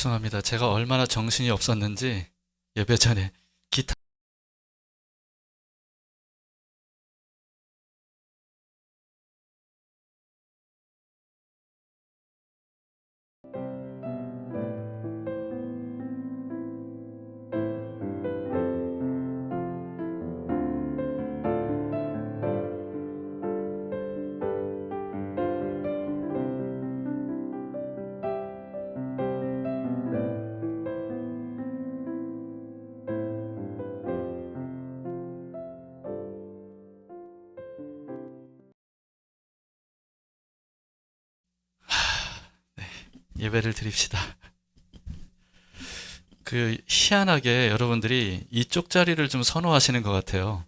죄송합니다. 제가 얼마나 정신이 없었는지 예배 전에 기타 예배를 드립시다. 희한하게 여러분들이 이쪽 자리를 좀 선호하시는 것 같아요.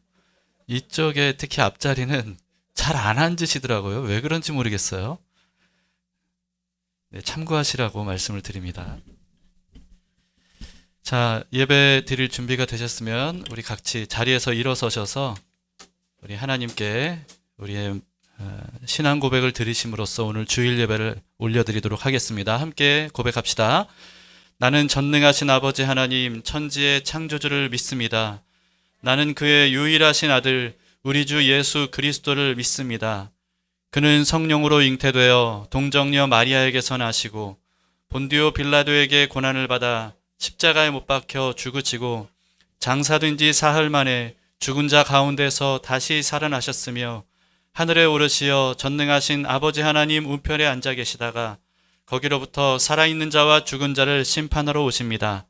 이쪽에 특히 앞자리는 잘 안 앉으시더라고요. 왜 그런지 모르겠어요. 네, 참고하시라고 말씀을 드립니다. 자, 예배 드릴 준비가 되셨으면 우리 같이 자리에서 일어서셔서 우리 하나님께 우리의 신앙 고백을 드리심으로써 오늘 주일 예배를 올려드리도록 하겠습니다. 함께 고백합시다. 나는 전능하신 아버지 하나님 천지의 창조주를 믿습니다. 나는 그의 유일하신 아들 우리 주 예수 그리스도를 믿습니다. 그는 성령으로 잉태되어 동정녀 마리아에게서 나시고 본디오 빌라도에게 고난을 받아 십자가에 못 박혀 죽으시고 장사된 지 사흘 만에 죽은 자 가운데서 다시 살아나셨으며 하늘에 오르시어 전능하신 아버지 하나님 우편에 앉아 계시다가 거기로부터 살아있는 자와 죽은 자를 심판하러 오십니다.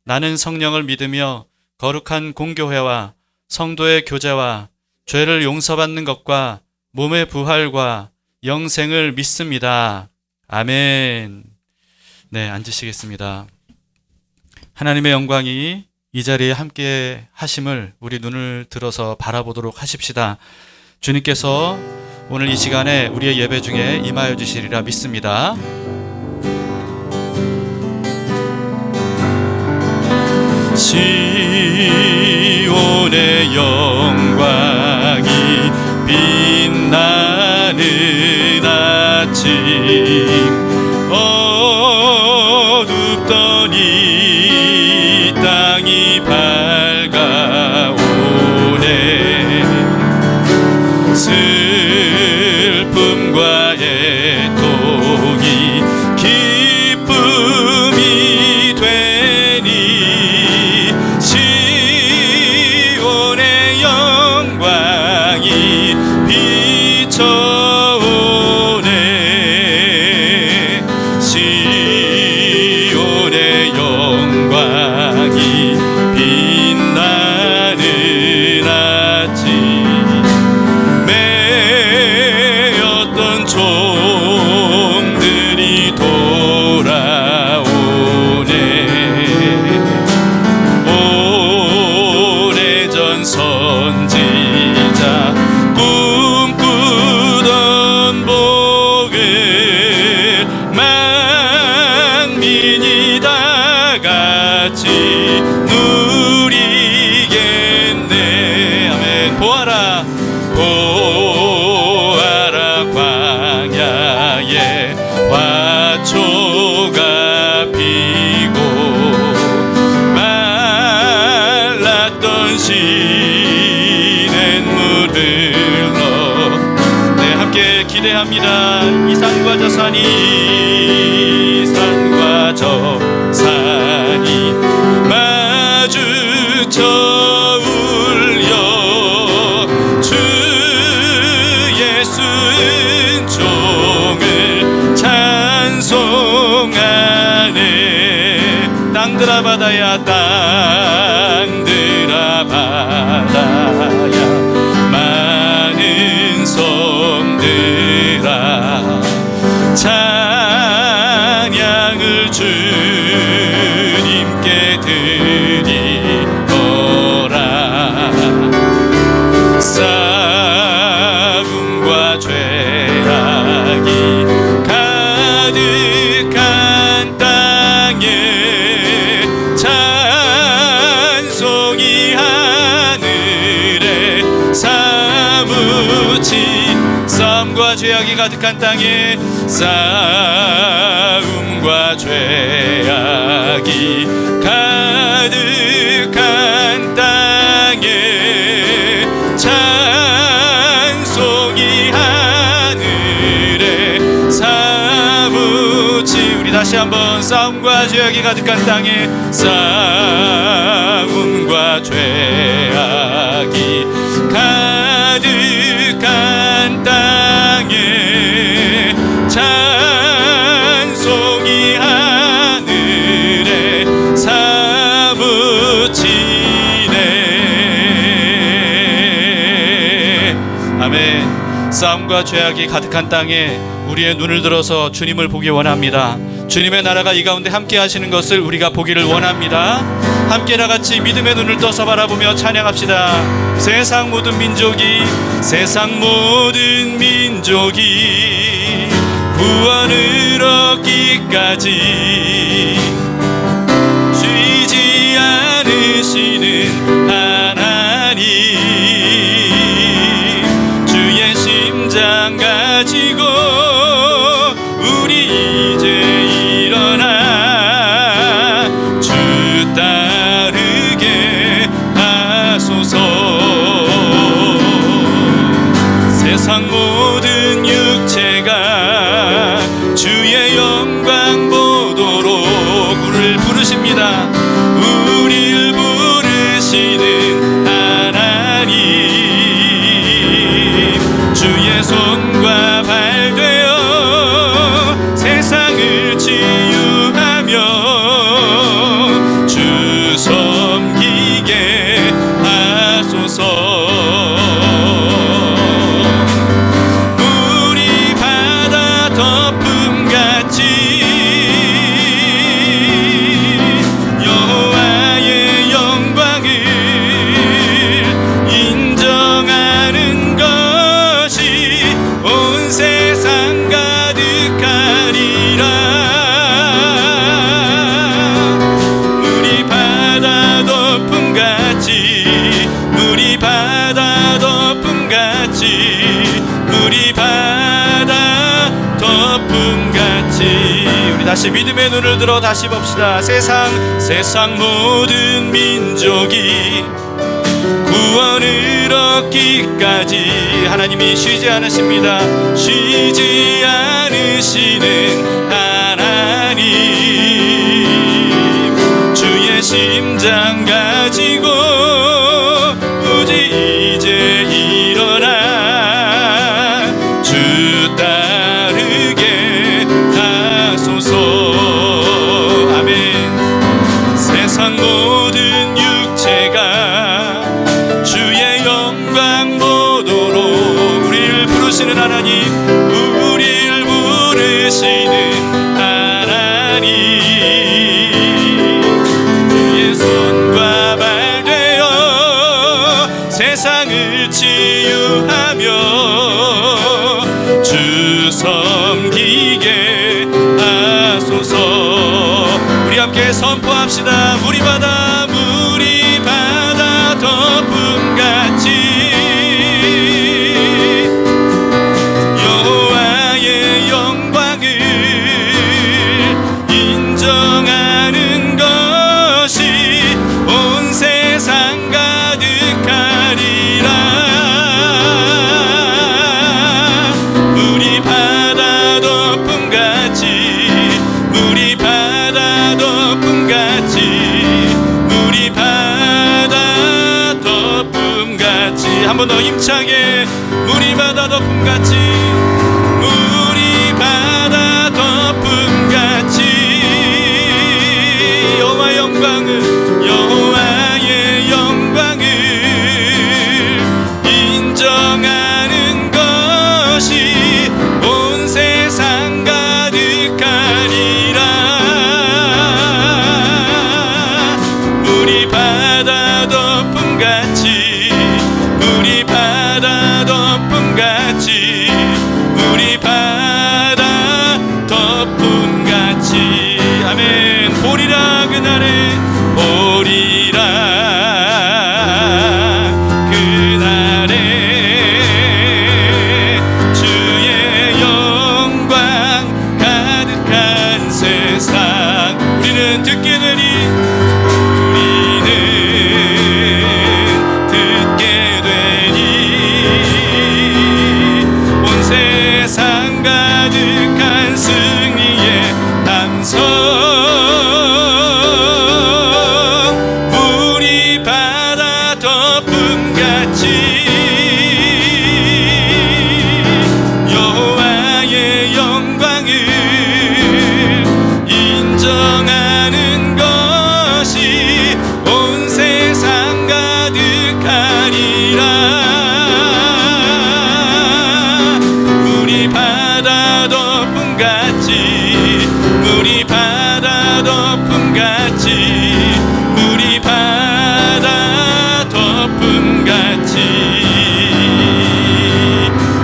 나는 성령을 믿으며 거룩한 공교회와 성도의 교제와 죄를 용서받는 것과 몸의 부활과 영생을 믿습니다. 아멘. 네, 앉으시겠습니다. 하나님의 영광이 이 자리에 함께 하심을 우리 눈을 들어서 바라보도록 하십시다. 주님께서 오늘 이 시간에 우리의 예배 중에 임하여 주시리라 믿습니다. 시온의 영광이 빛나는 아침 어둡던 이 땅이 밝아오네. 슬픔과 애통이 기쁨이 되니 시온의 영광이 비춰오네. 시온의 영광이 빛나는 아침 종들이 돌아오네. 오래전 선지자 꿈꾸던 복을 만민이 다 같이 누리겠네. 아멘. 보아라 광야에 화초가 피고 말랐던 시냇물 흘러. 네, 함께 기대합니다. 이 산과 저 산이 산과 저 산이 마주쳐 울려 주 예수 은총을 찬송하네. 땅들아 바다야 땅들아 바다야 많은 섬들아 찬양을 주님께 드리거라. 싸움과 죄악이 가득한 땅에 찬송이 하늘에 사무치. 싸움과 죄악이 가득한 땅에 싸움과 싸움과 죄악이 가득한 땅에 찬송이 하늘에 사무치. 우리 다시 한번 싸움과 죄악이 가득한 땅에 싸움과 죄악이 가득한 땅에 찬송이 하늘에 사무치네. 아멘. 싸움과 죄악이 가득한 땅에 우리의 눈을 들어서 주님을 보기 원합니다. 주님의 나라가 이 가운데 함께 하시는 것을 우리가 보기를 원합니다. 함께 다같이 믿음의 눈을 떠서 바라보며 찬양합시다. 세상 모든 민족이 구원을 얻기까지 쉬지 않으시는 하나님, 주의 심장 가지고 우리 이제 일어나 주 따르게 하소서. 세상 모든 육체가 주의 영광 보도록 우리를 부르십니다. 우리를 부르시는 하나님, 주의 손과 발 되어 세상을 치유하며 주 섬기게 하소서. 물이 바다 덮음같이 여호와의 영광을 인정하는 것이 온 세상 가득하리라. 물이 바다 덮음같이, 물이 바다 덮음같이, 물이 바다 덮음같이. 우리 다시 믿음의 눈을 들어 다시 봅시다. 세상 모든 민족이 구원을 얻기까지 하나님이 쉬지 않으십니다. 쉬지 않으시는 하나님, 주의 심장 가지고 오직 이제 일어나 주 따르게 하소서. 아멘. 세상 모든 육체가 주의 영광 보도록 우리를 부르시는 하나님, 우리를 부르시는 하나님, 주의 손과 발 되어 세상을 치유하며 주 섬기게 하소서. 우리 함께 선포합시다. 물이 바다 덮음같이 여호와의 영광을 인정하는 것이 온 세상 가득하리라. 물이 바다 덮음같이, 물이 바다 덮음같이, 물이 바다 덮음같이. 한 번 더 힘차게. 물이 바다 덮음같이, 물이 바다 덮음같이 여호와의 영광을 인정하는 것이 온 세상 가득하리라. 물이 바다 덮음같이, 물이 바다 덮음같이, 물이 바다 덮음같이 물이 바다 덮음같이 물이 바다 덮음같이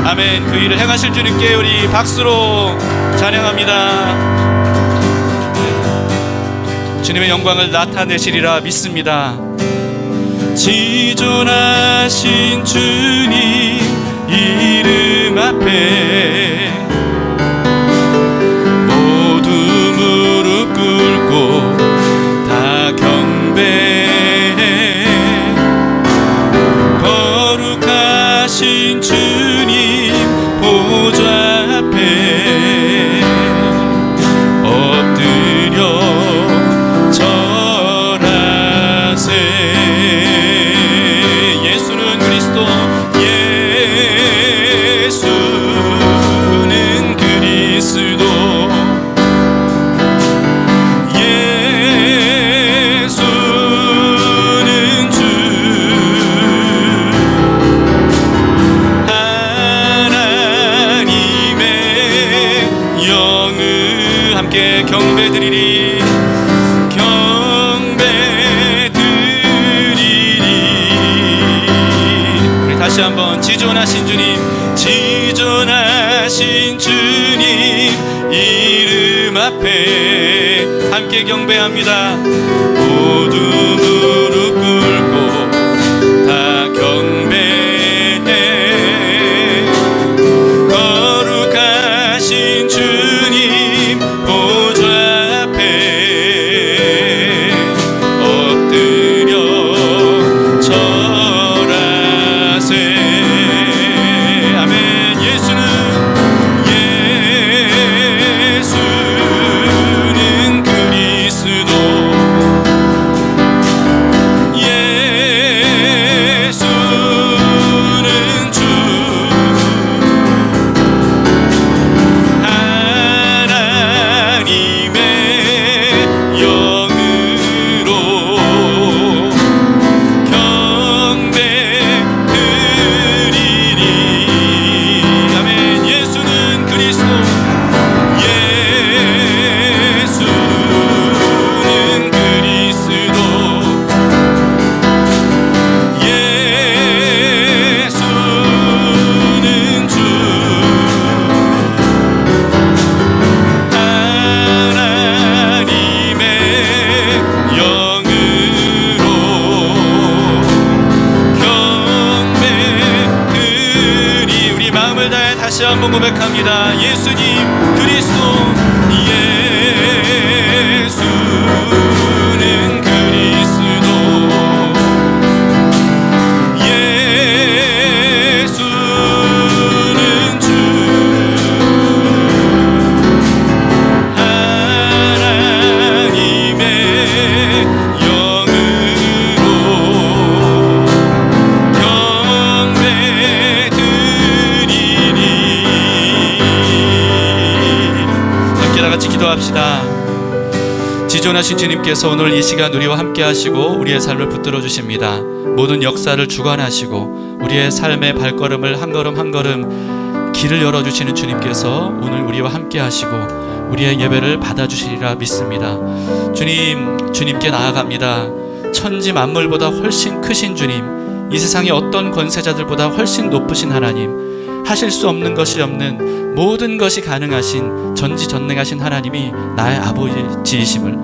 아멘. 그 일을 행하실 주님께 우리 박수로 찬양합니다. 주님의 영광을 나타내시리라 믿습니다. 지존하신 주님 이름 앞에 모두 무릎 꿇고 다 경배해. 거룩하신 주님 보좌 앞에 엎드려 절하세. 예수는 그리스도 예수는 그리스도 예수는 주 하나님의 영을 함께 경배드리리 다시 한번 지존하신 주님 지존하신 주님 이름 앞에 함께 경배합니다. 모두 무릎 꿇고 다 경배해. 거룩하신 주님 보좌 앞에 엎드려 아멘. 예수는 그리스도 예수는 주 하나님의 영으로 예수는 그리스도 예수는 그리스도 예수는 주 하나님의 영으로 경배드리. 우리 마음을 다해 다시 한번 고백합니다. 예수님 그리스도 예수는 그리스도 예수는 주 하나님의 영으로 경배드리리. 함께 다같이 기도합시다. 지존하신 주님께서 오늘 이 시간 우리와 함께 하시고 우리의 삶을 붙들어 주십니다. 모든 역사를 주관하시고 우리의 삶의 발걸음을 한 걸음 한 걸음 길을 열어주시는 주님께서 오늘 우리와 함께 하시고 우리의 예배를 받아주시리라 믿습니다. 주님께 나아갑니다. 천지 만물보다 훨씬 크신 주님, 이 세상의 어떤 권세자들보다 훨씬 높으신 하나님, 하실 수 없는 것이 없는 모든 것이 가능하신 전지전능하신 하나님이 나의 아버지이심을,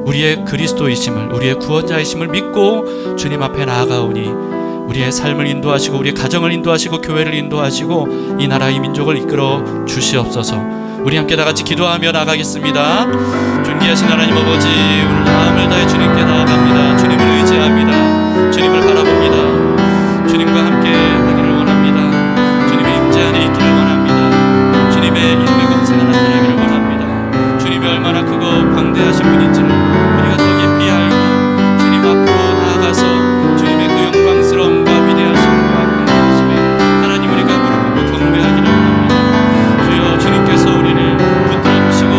우리의 그리스도이심을, 우리의 구원자이심을 믿고 주님 앞에 나아가오니 우리의 삶을 인도하시고 우리의 가정을 인도하시고 교회를 인도하시고 이 나라 이 민족을 이끌어 주시옵소서. 우리 함께 다같이 기도하며 나가겠습니다. 존귀하신 하나님 아버지, 오늘 마음을 다해 주님께 나아갑니다. 주님을 의지합니다. 주님을 바라봅니다. 주님과 함께 하기를 원합니다. 주님의 임재 안에 있기를 원합니다. 주님의 이름의 권세가 나타나기를 원합니다. 주님이 얼마나 크고 광대하신 분인지를 우리가 더 깊이 알고 주님 앞으로 나아가서 주님의 그 영광스러움과 위대하심과 공평하심에 하나님 우리가 무릎 꿇고 경배하기를 원합니다. 주여, 주님께서 우리를 붙들어 주시고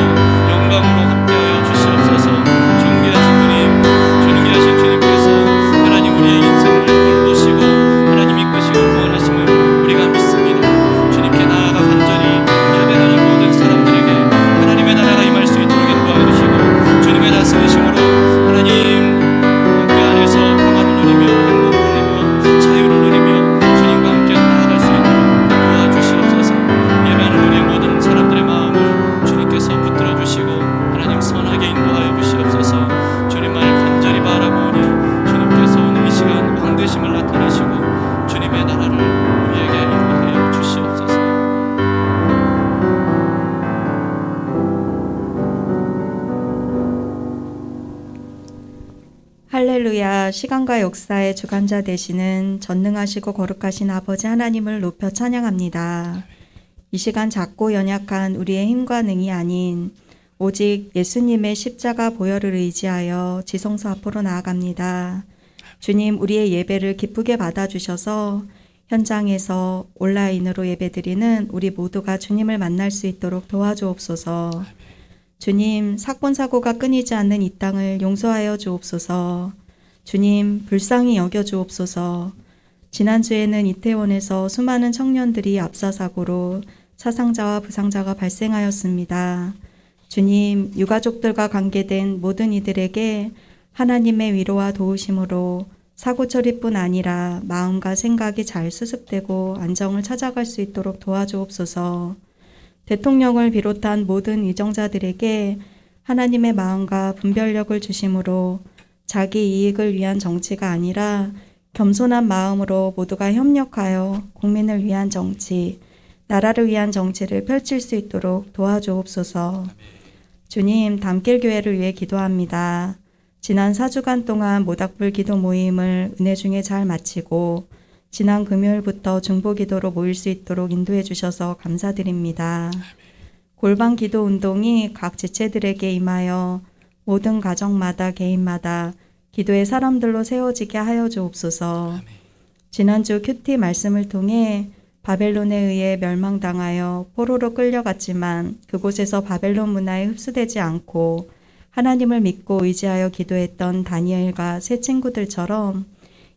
영광으로 함께하여 주시옵소서. 존귀하신 주님, 존귀하신 주님께서 하나님 우리의 인생 나타내시고 주님의 나라를 우리에게 이루게 주시옵소서. 할렐루야. 시간과 역사의 주관자 되시는 전능하시고 거룩하신 아버지 하나님을 높여 찬양합니다. 이 시간 작고 연약한 우리의 힘과 능이 아닌 오직 예수님의 십자가 보혈을 의지하여 지성소 앞으로 나아갑니다. 주님, 우리의 예배를 기쁘게 받아주셔서 현장에서 온라인으로 예배드리는 우리 모두가 주님을 만날 수 있도록 도와주옵소서. 주님, 사건 사고가 끊이지 않는 이 땅을 용서하여 주옵소서. 주님, 불쌍히 여겨 주옵소서. 지난주에는 이태원에서 수많은 청년들이 압사 사고로 사상자와 부상자가 발생하였습니다. 주님, 유가족들과 관계된 모든 이들에게 하나님의 위로와 도우심으로 사고 처리뿐 아니라 마음과 생각이 잘 수습되고 안정을 찾아갈 수 있도록 도와주옵소서. 대통령을 비롯한 모든 의정자들에게 하나님의 마음과 분별력을 주심으로 자기 이익을 위한 정치가 아니라 겸손한 마음으로 모두가 협력하여 국민을 위한 정치, 나라를 위한 정치를 펼칠 수 있도록 도와주옵소서. 주님, 담길교회를 위해 기도합니다. 지난 4주간 동안 모닥불 기도 모임을 은혜 중에 잘 마치고 지난 금요일부터 중보기도로 모일 수 있도록 인도해 주셔서 감사드립니다. 골방 기도 운동이 각 지체들에게 임하여 모든 가정마다 개인마다 기도의 사람들로 세워지게 하여 주옵소서. 지난주 큐티 말씀을 통해 바벨론에 의해 멸망당하여 포로로 끌려갔지만 그곳에서 바벨론 문화에 흡수되지 않고 하나님을 믿고 의지하여 기도했던 다니엘과 세 친구들처럼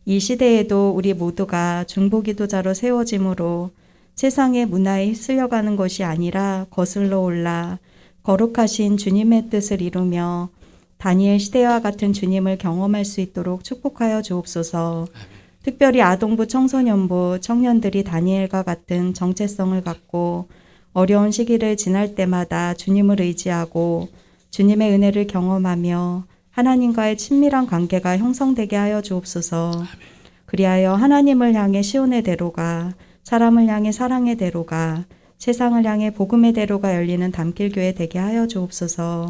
이 시대에도 우리 모두가 중보기도자로 세워짐으로 세상의 문화에 휩쓸려가는 것이 아니라 거슬러 올라 거룩하신 주님의 뜻을 이루며 다니엘 시대와 같은 주님을 경험할 수 있도록 축복하여 주옵소서. 특별히 아동부, 청소년부, 청년들이 다니엘과 같은 정체성을 갖고 어려운 시기를 지날 때마다 주님을 의지하고 주님의 은혜를 경험하며 하나님과의 친밀한 관계가 형성되게 하여 주옵소서. 그리하여 하나님을 향해 시온의 대로가, 사람을 향해 사랑의 대로가, 세상을 향해 복음의 대로가 열리는 담길교회 되게 하여 주옵소서.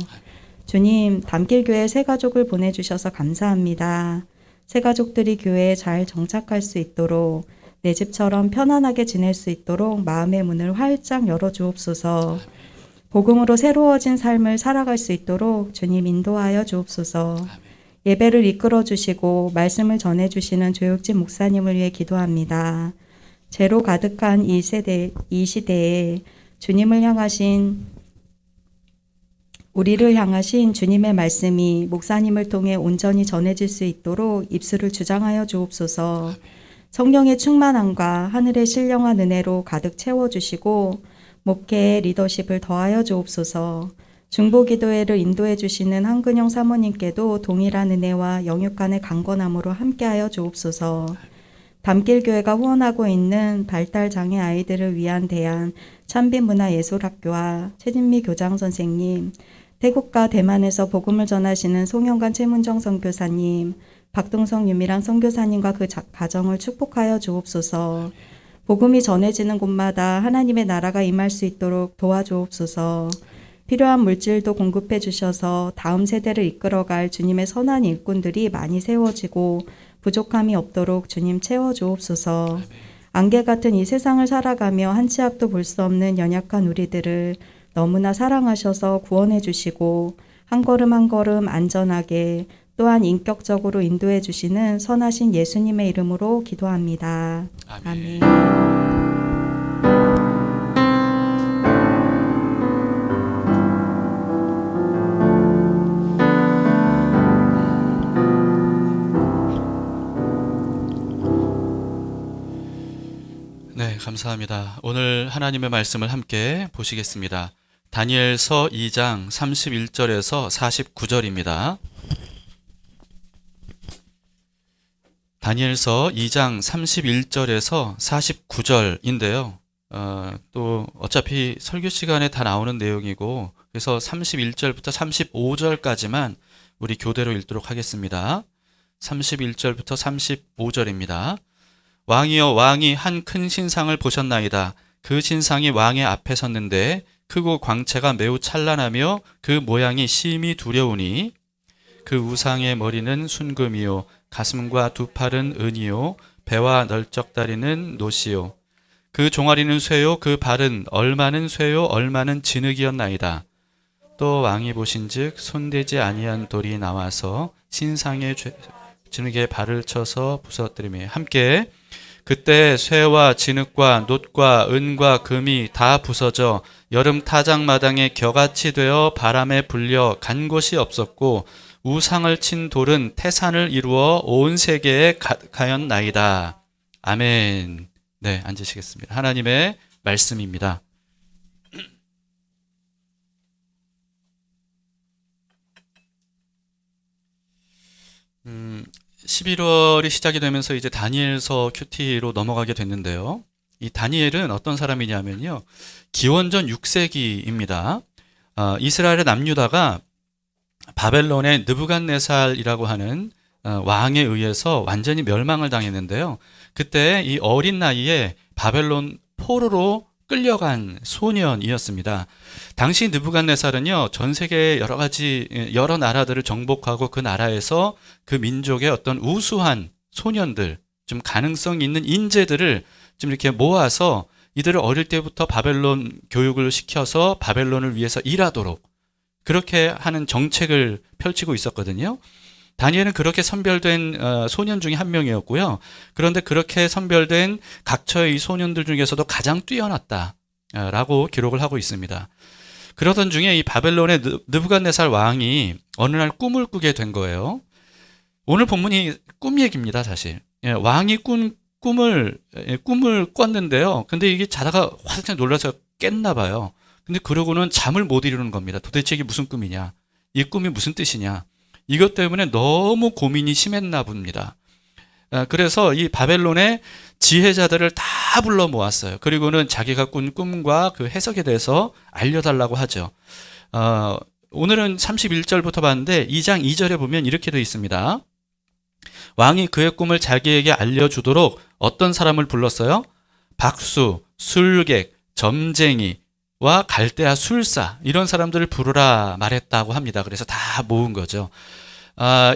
주님, 담길교회 새 가족을 보내주셔서 감사합니다. 새 가족들이 교회에 잘 정착할 수 있도록 내 집처럼 편안하게 지낼 수 있도록 마음의 문을 활짝 열어 주옵소서. 복음으로 새로워진 삶을 살아갈 수 있도록 주님 인도하여 주옵소서. 예배를 이끌어 주시고 말씀을 전해 주시는 조혁진 목사님을 위해 기도합니다. 죄로 가득한 이 시대에 우리를 향하신 주님의 말씀이 목사님을 통해 온전히 전해질 수 있도록 입술을 주장하여 주옵소서. 성령의 충만함과 하늘의 신령한 은혜로 가득 채워주시고 목회의 리더십을 더하여 주옵소서. 중보기도회를 인도해 주시는 한근영 사모님께도 동일한 은혜와 영육간의 강건함으로 함께하여 주옵소서. 담길교회가 후원하고 있는 발달장애 아이들을 위한 대안 찬빛문화예술학교와 최진미 교장선생님, 태국과 대만에서 복음을 전하시는 송영관 최문정 선교사님, 박동성 유미랑 선교사님과 그 가정을 축복하여 주옵소서. 복음이 전해지는 곳마다 하나님의 나라가 임할 수 있도록 도와주옵소서. 필요한 물질도 공급해 주셔서 다음 세대를 이끌어갈 주님의 선한 일꾼들이 많이 세워지고 부족함이 없도록 주님 채워주옵소서. 안개 같은 이 세상을 살아가며 한 치 앞도 볼 수 없는 연약한 우리들을 너무나 사랑하셔서 구원해 주시고 한 걸음 한 걸음 안전하게 또한 인격적으로 인도해 주시는 선하신 예수님의 이름으로 기도합니다. 아멘. 네, 감사합니다. 오늘 하나님의 말씀을 함께 보시겠습니다. 다니엘서 2장 31절에서 49절입니다. 다니엘서 2장 31절에서 49절인데요. 또 어차피 설교 시간에 다 나오는 내용이고 그래서 31절부터 35절까지만 우리 교대로 읽도록 하겠습니다. 31절부터 35절입니다. 왕이여 왕이 한 큰 신상을 보셨나이다. 그 신상이 왕의 앞에 섰는데 크고 광채가 매우 찬란하며 그 모양이 심히 두려우니 그 우상의 머리는 순금이요 가슴과 두 팔은 은이요 배와 널쩍다리는 노시요 그 종아리는 쇠요 그 발은 얼마는 쇠요 얼마는 진흙이었나이다. 또 왕이 보신즉 손대지 아니한 돌이 나와서 신상의 진흙에 발을 쳐서 부서뜨리며 함께 그때 쇠와 진흙과 놋과 은과 금이 다 부서져 여름 타작마당에 겨같이 되어 바람에 불려 간 곳이 없었고 우상을 친 돌은 태산을 이루어 온 세계에 가였나이다. 아멘. 네, 앉으시겠습니다. 하나님의 말씀입니다. 11월이 시작이 되면서 이제 다니엘서 큐티로 넘어가게 됐는데요. 이 다니엘은 어떤 사람이냐면요. 기원전 6세기입니다. 이스라엘의 남유다가 바벨론의 느부갓네살이라고 하는 왕에 의해서 완전히 멸망을 당했는데요. 그때 이 어린 나이에 바벨론 포로로 끌려간 소년이었습니다. 당시 느부갓네살은요, 전 세계 여러 나라들을 정복하고 그 나라에서 그 민족의 어떤 우수한 소년들, 좀 가능성 있는 인재들을 좀 이렇게 모아서 이들을 어릴 때부터 바벨론 교육을 시켜서 바벨론을 위해서 일하도록 그렇게 하는 정책을 펼치고 있었거든요. 다니엘은 그렇게 선별된 소년 중에 한 명이었고요. 그런데 그렇게 선별된 각처의 이 소년들 중에서도 가장 뛰어났다라고 기록을 하고 있습니다. 그러던 중에 이 바벨론의 느부갓네살 왕이 어느 날 꿈을 꾸게 된 거예요. 오늘 본문이 꿈 얘기입니다, 사실. 왕이 꿈을 꿨는데요. 근데 이게 자다가 화들짝 놀라서 깼나 봐요. 근데 그러고는 잠을 못 이루는 겁니다. 도대체 이게 무슨 꿈이냐? 이 꿈이 무슨 뜻이냐? 이것 때문에 너무 고민이 심했나 봅니다. 그래서 이 바벨론의 지혜자들을 다 불러 모았어요. 그리고는 자기가 꾼 꿈과 그 해석에 대해서 알려달라고 하죠. 오늘은 31절부터 봤는데 2장 2절에 보면 이렇게 되어 있습니다. 왕이 그의 꿈을 자기에게 알려주도록 어떤 사람을 불렀어요? 박수, 술객, 점쟁이와 갈대아 술사 이런 사람들을 부르라 말했다고 합니다. 그래서 다 모은 거죠.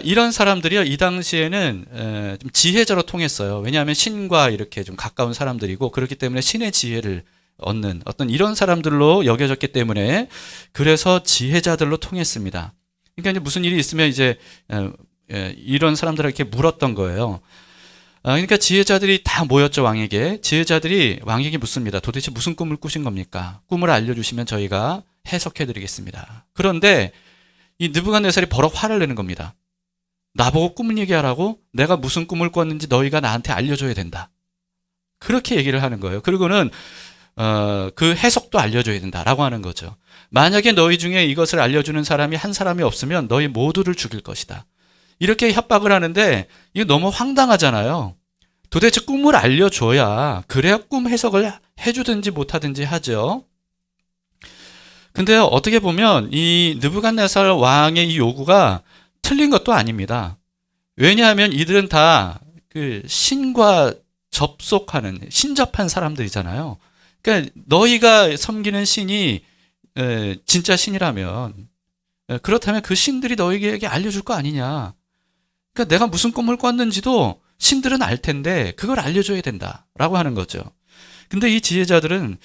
이런 사람들이요, 이 당시에는 좀 지혜자로 통했어요. 왜냐하면 신과 이렇게 좀 가까운 사람들이고 그렇기 때문에 신의 지혜를 얻는 어떤 이런 사람들로 여겨졌기 때문에 그래서 지혜자들로 통했습니다. 그러니까 이제 무슨 일이 있으면 이제 이런 사람들에게 물었던 거예요. 그러니까 지혜자들이 다 모였죠, 왕에게. 지혜자들이 왕에게 묻습니다. 도대체 무슨 꿈을 꾸신 겁니까? 꿈을 알려주시면 저희가 해석해드리겠습니다. 그런데 이 느부갓네살이 버럭 화를 내는 겁니다. 나보고 꿈 얘기하라고? 내가 무슨 꿈을 꿨는지 너희가 나한테 알려줘야 된다. 그렇게 얘기를 하는 거예요. 그리고는 그 해석도 알려줘야 된다라고 하는 거죠. 만약에 너희 중에 이것을 알려주는 사람이 한 사람이 없으면 너희 모두를 죽일 것이다. 이렇게 협박을 하는데 이거 너무 황당하잖아요. 도대체 꿈을 알려줘야 그래야 꿈 해석을 해주든지 못하든지 하죠. 근데 어떻게 보면 이 느부갓네살 왕의 이 요구가 틀린 것도 아닙니다. 왜냐하면 이들은 다 그 신과 접속하는 신접한 사람들이잖아요. 그러니까 너희가 섬기는 신이 진짜 신이라면 그렇다면 그 신들이 너희에게 알려줄 거 아니냐. 그러니까 내가 무슨 꿈을 꿨는지도 신들은 알 텐데 그걸 알려줘야 된다라고 하는 거죠. 근데 이 지혜자들은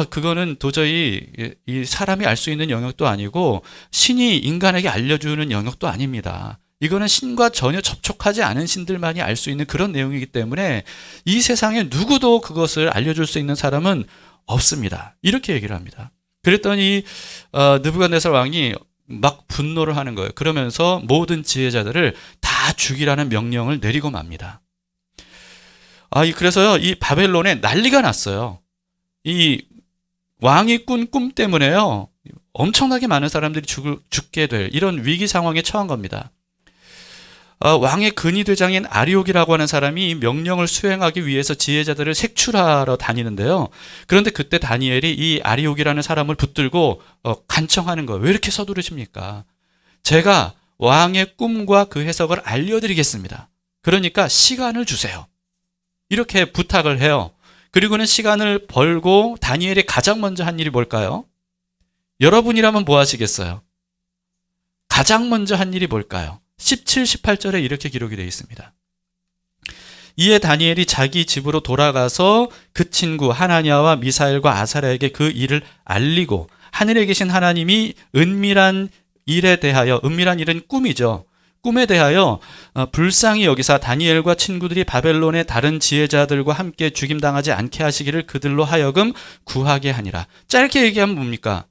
그거는 도저히 이 사람이 알 수 있는 영역도 아니고 신이 인간에게 알려주는 영역도 아닙니다. 이거는 신과 전혀 접촉하지 않은 신들만이 알 수 있는 그런 내용이기 때문에 이 세상에 누구도 그것을 알려줄 수 있는 사람은 없습니다. 이렇게 얘기를 합니다. 그랬더니 느부갓네살 왕이 막 분노를 하는 거예요. 그러면서 모든 지혜자들을 다 죽이라는 명령을 내리고 맙니다. 그래서요, 이 바벨론에 난리가 났어요. 이 왕이 꾼 꿈 때문에요, 엄청나게 많은 사람들이 죽게 될 이런 위기 상황에 처한 겁니다. 왕의 근위대장인 아리옥이라고 하는 사람이 이 명령을 수행하기 위해서 지혜자들을 색출하러 다니는데요. 그런데 그때 다니엘이 이 아리옥이라는 사람을 붙들고 간청하는 거예요. 왜 이렇게 서두르십니까? 제가 왕의 꿈과 그 해석을 알려드리겠습니다. 그러니까 시간을 주세요. 이렇게 부탁을 해요. 그리고는 시간을 벌고 다니엘이 가장 먼저 한 일이 뭘까요? 여러분이라면 뭐 하시겠어요? 가장 먼저 한 일이 뭘까요? 17, 18절에 이렇게 기록이 되어 있습니다. 이에 다니엘이 자기 집으로 돌아가서 그 친구 하나냐와 미사엘과 아사랴에게 그 일을 알리고 하늘에 계신 하나님이 은밀한 일에 대하여, 은밀한 일은 꿈이죠. 꿈에 대하여 불쌍히 여기사 다니엘과 친구들이 바벨론의 다른 지혜자들과 함께 죽임당하지 않게 하시기를 그들로 하여금 구하게 하니라. 짧게 얘기하면 뭡니까?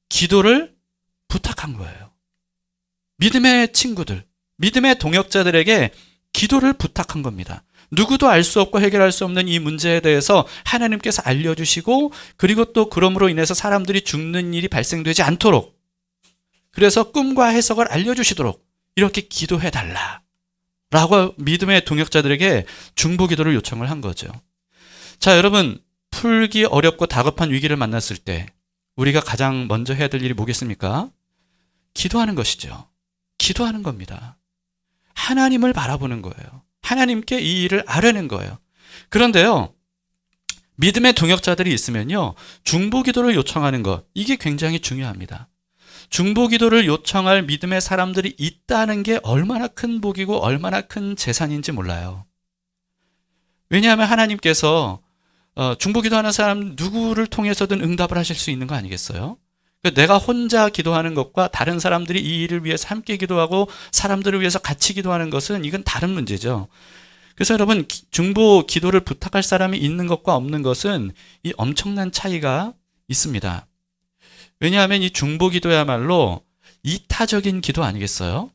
기도를 부탁한 거예요. 믿음의 친구들, 믿음의 동역자들에게 기도를 부탁한 겁니다. 누구도 알 수 없고 해결할 수 없는 이 문제에 대해서 하나님께서 알려주시고, 그리고 또 그러므로 인해서 사람들이 죽는 일이 발생되지 않도록, 그래서 꿈과 해석을 알려주시도록 이렇게 기도해달라 라고 믿음의 동역자들에게 중보기도를 요청을 한 거죠. 자, 여러분, 풀기 어렵고 다급한 위기를 만났을 때 우리가 가장 먼저 해야 될 일이 뭐겠습니까? 기도하는 것이죠. 기도하는 겁니다. 하나님을 바라보는 거예요. 하나님께 이 일을 아뢰는 거예요. 그런데요, 믿음의 동역자들이 있으면요, 중보기도를 요청하는 것, 이게 굉장히 중요합니다. 중보기도를 요청할 믿음의 사람들이 있다는 게 얼마나 큰 복이고 얼마나 큰 재산인지 몰라요. 왜냐하면 하나님께서 중보기도하는 사람 누구를 통해서든 응답을 하실 수 있는 거 아니겠어요? 내가 혼자 기도하는 것과 다른 사람들이 이 일을 위해서 함께 기도하고 사람들을 위해서 같이 기도하는 것은 이건 다른 문제죠. 그래서 여러분, 중보 기도를 부탁할 사람이 있는 것과 없는 것은 이 엄청난 차이가 있습니다. 왜냐하면 이 중보 기도야말로 이타적인 기도 아니겠어요?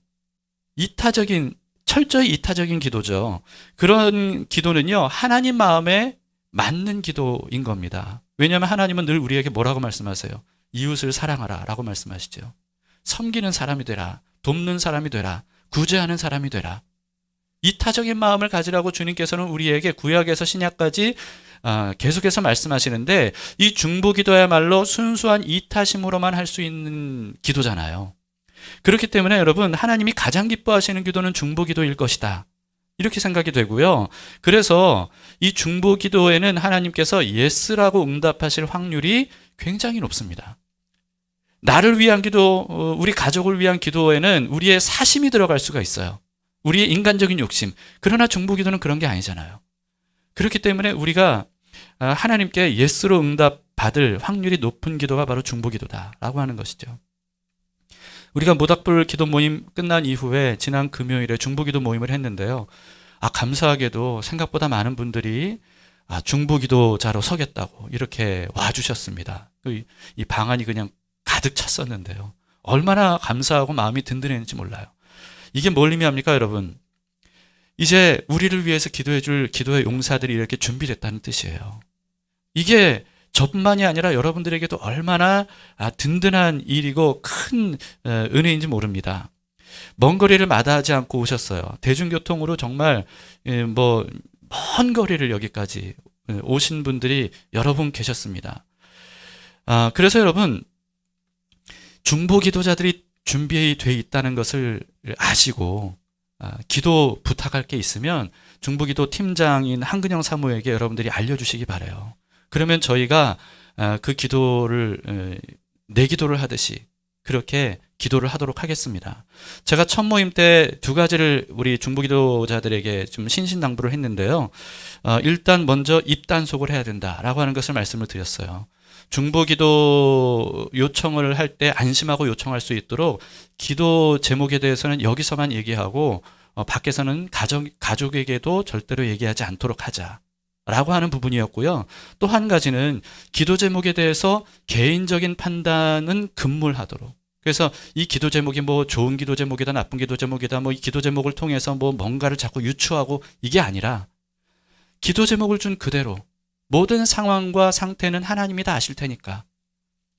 철저히 이타적인 기도죠. 그런 기도는요, 하나님 마음에 맞는 기도인 겁니다. 왜냐하면 하나님은 늘 우리에게 뭐라고 말씀하세요? 이웃을 사랑하라 라고 말씀하시죠. 섬기는 사람이 되라, 돕는 사람이 되라, 구제하는 사람이 되라. 이타적인 마음을 가지라고 주님께서는 우리에게 구약에서 신약까지 계속해서 말씀하시는데, 이 중보기도야말로 순수한 이타심으로만 할 수 있는 기도잖아요. 그렇기 때문에 여러분, 하나님이 가장 기뻐하시는 기도는 중보기도일 것이다, 이렇게 생각이 되고요. 그래서 이 중보기도에는 하나님께서 예스라고 응답하실 확률이 굉장히 높습니다. 나를 위한 기도, 우리 가족을 위한 기도에는 우리의 사심이 들어갈 수가 있어요. 우리의 인간적인 욕심. 그러나 중보기도는 그런 게 아니잖아요. 그렇기 때문에 우리가 하나님께 예스로 응답받을 확률이 높은 기도가 바로 중보기도다라고 하는 것이죠. 우리가 모닥불 기도 모임 끝난 이후에 지난 금요일에 중보기도 모임을 했는데요. 감사하게도 생각보다 많은 분들이 중보기도자로 서겠다고 이렇게 와주셨습니다. 이 방안이 그냥 가득 찼었는데요. 얼마나 감사하고 마음이 든든했는지 몰라요. 이게 뭘 의미합니까, 여러분? 이제 우리를 위해서 기도해줄 기도의 용사들이 이렇게 준비됐다는 뜻이에요. 이게 저뿐만이 아니라 여러분들에게도 얼마나 든든한 일이고 큰 은혜인지 모릅니다. 먼 거리를 마다하지 않고 오셨어요. 대중교통으로 정말 먼 거리를 여기까지 오신 분들이 여러 분 계셨습니다. 그래서 여러분, 중보 기도자들이 준비되어 있다는 것을 아시고 기도 부탁할 게 있으면 중보기도 팀장인 한근영 사모에게 여러분들이 알려주시기 바라요. 그러면 저희가 그 기도를 내 기도를 하듯이 그렇게 기도를 하도록 하겠습니다. 제가 첫 모임 때 두 가지를 우리 중보기도자들에게 좀 신신당부를 했는데요. 일단 먼저 입단속을 해야 된다라고 하는 것을 말씀을 드렸어요. 중보기도 요청을 할 때 안심하고 요청할 수 있도록 기도 제목에 대해서는 여기서만 얘기하고 밖에서는 가족에게도 절대로 얘기하지 않도록 하자라고 하는 부분이었고요. 또 한 가지는 기도 제목에 대해서 개인적인 판단은 금물하도록. 그래서 이 기도 제목이 좋은 기도 제목이다, 나쁜 기도 제목이다, 이 기도 제목을 통해서 뭔가를 자꾸 유추하고 이게 아니라 기도 제목을 준 그대로 모든 상황과 상태는 하나님이 다 아실 테니까.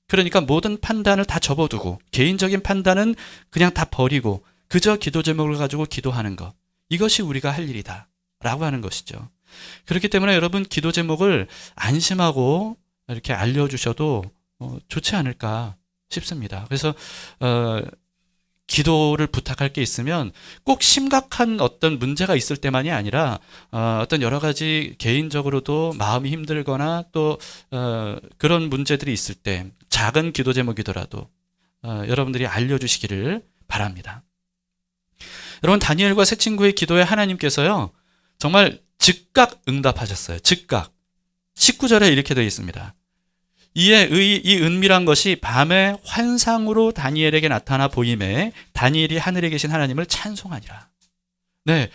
그러니까 모든 판단을 다 접어두고 개인적인 판단은 그냥 다 버리고 그저 기도 제목을 가지고 기도하는 것. 이것이 우리가 할 일이다 라고 하는 것이죠. 그렇기 때문에 여러분, 기도 제목을 안심하고 이렇게 알려주셔도 좋지 않을까 싶습니다. 그래서 기도를 부탁할 게 있으면 꼭 심각한 어떤 문제가 있을 때만이 아니라 어떤 여러 가지 개인적으로도 마음이 힘들거나 또 그런 문제들이 있을 때 작은 기도 제목이더라도 여러분들이 알려주시기를 바랍니다. 여러분, 다니엘과 세 친구의 기도에 하나님께서요 정말 즉각 응답하셨어요. 즉각. 19절에 이렇게 되어 있습니다. 이에 이 은밀한 것이 밤에 환상으로 다니엘에게 나타나 보임에 다니엘이 하늘에 계신 하나님을 찬송하니라. 네,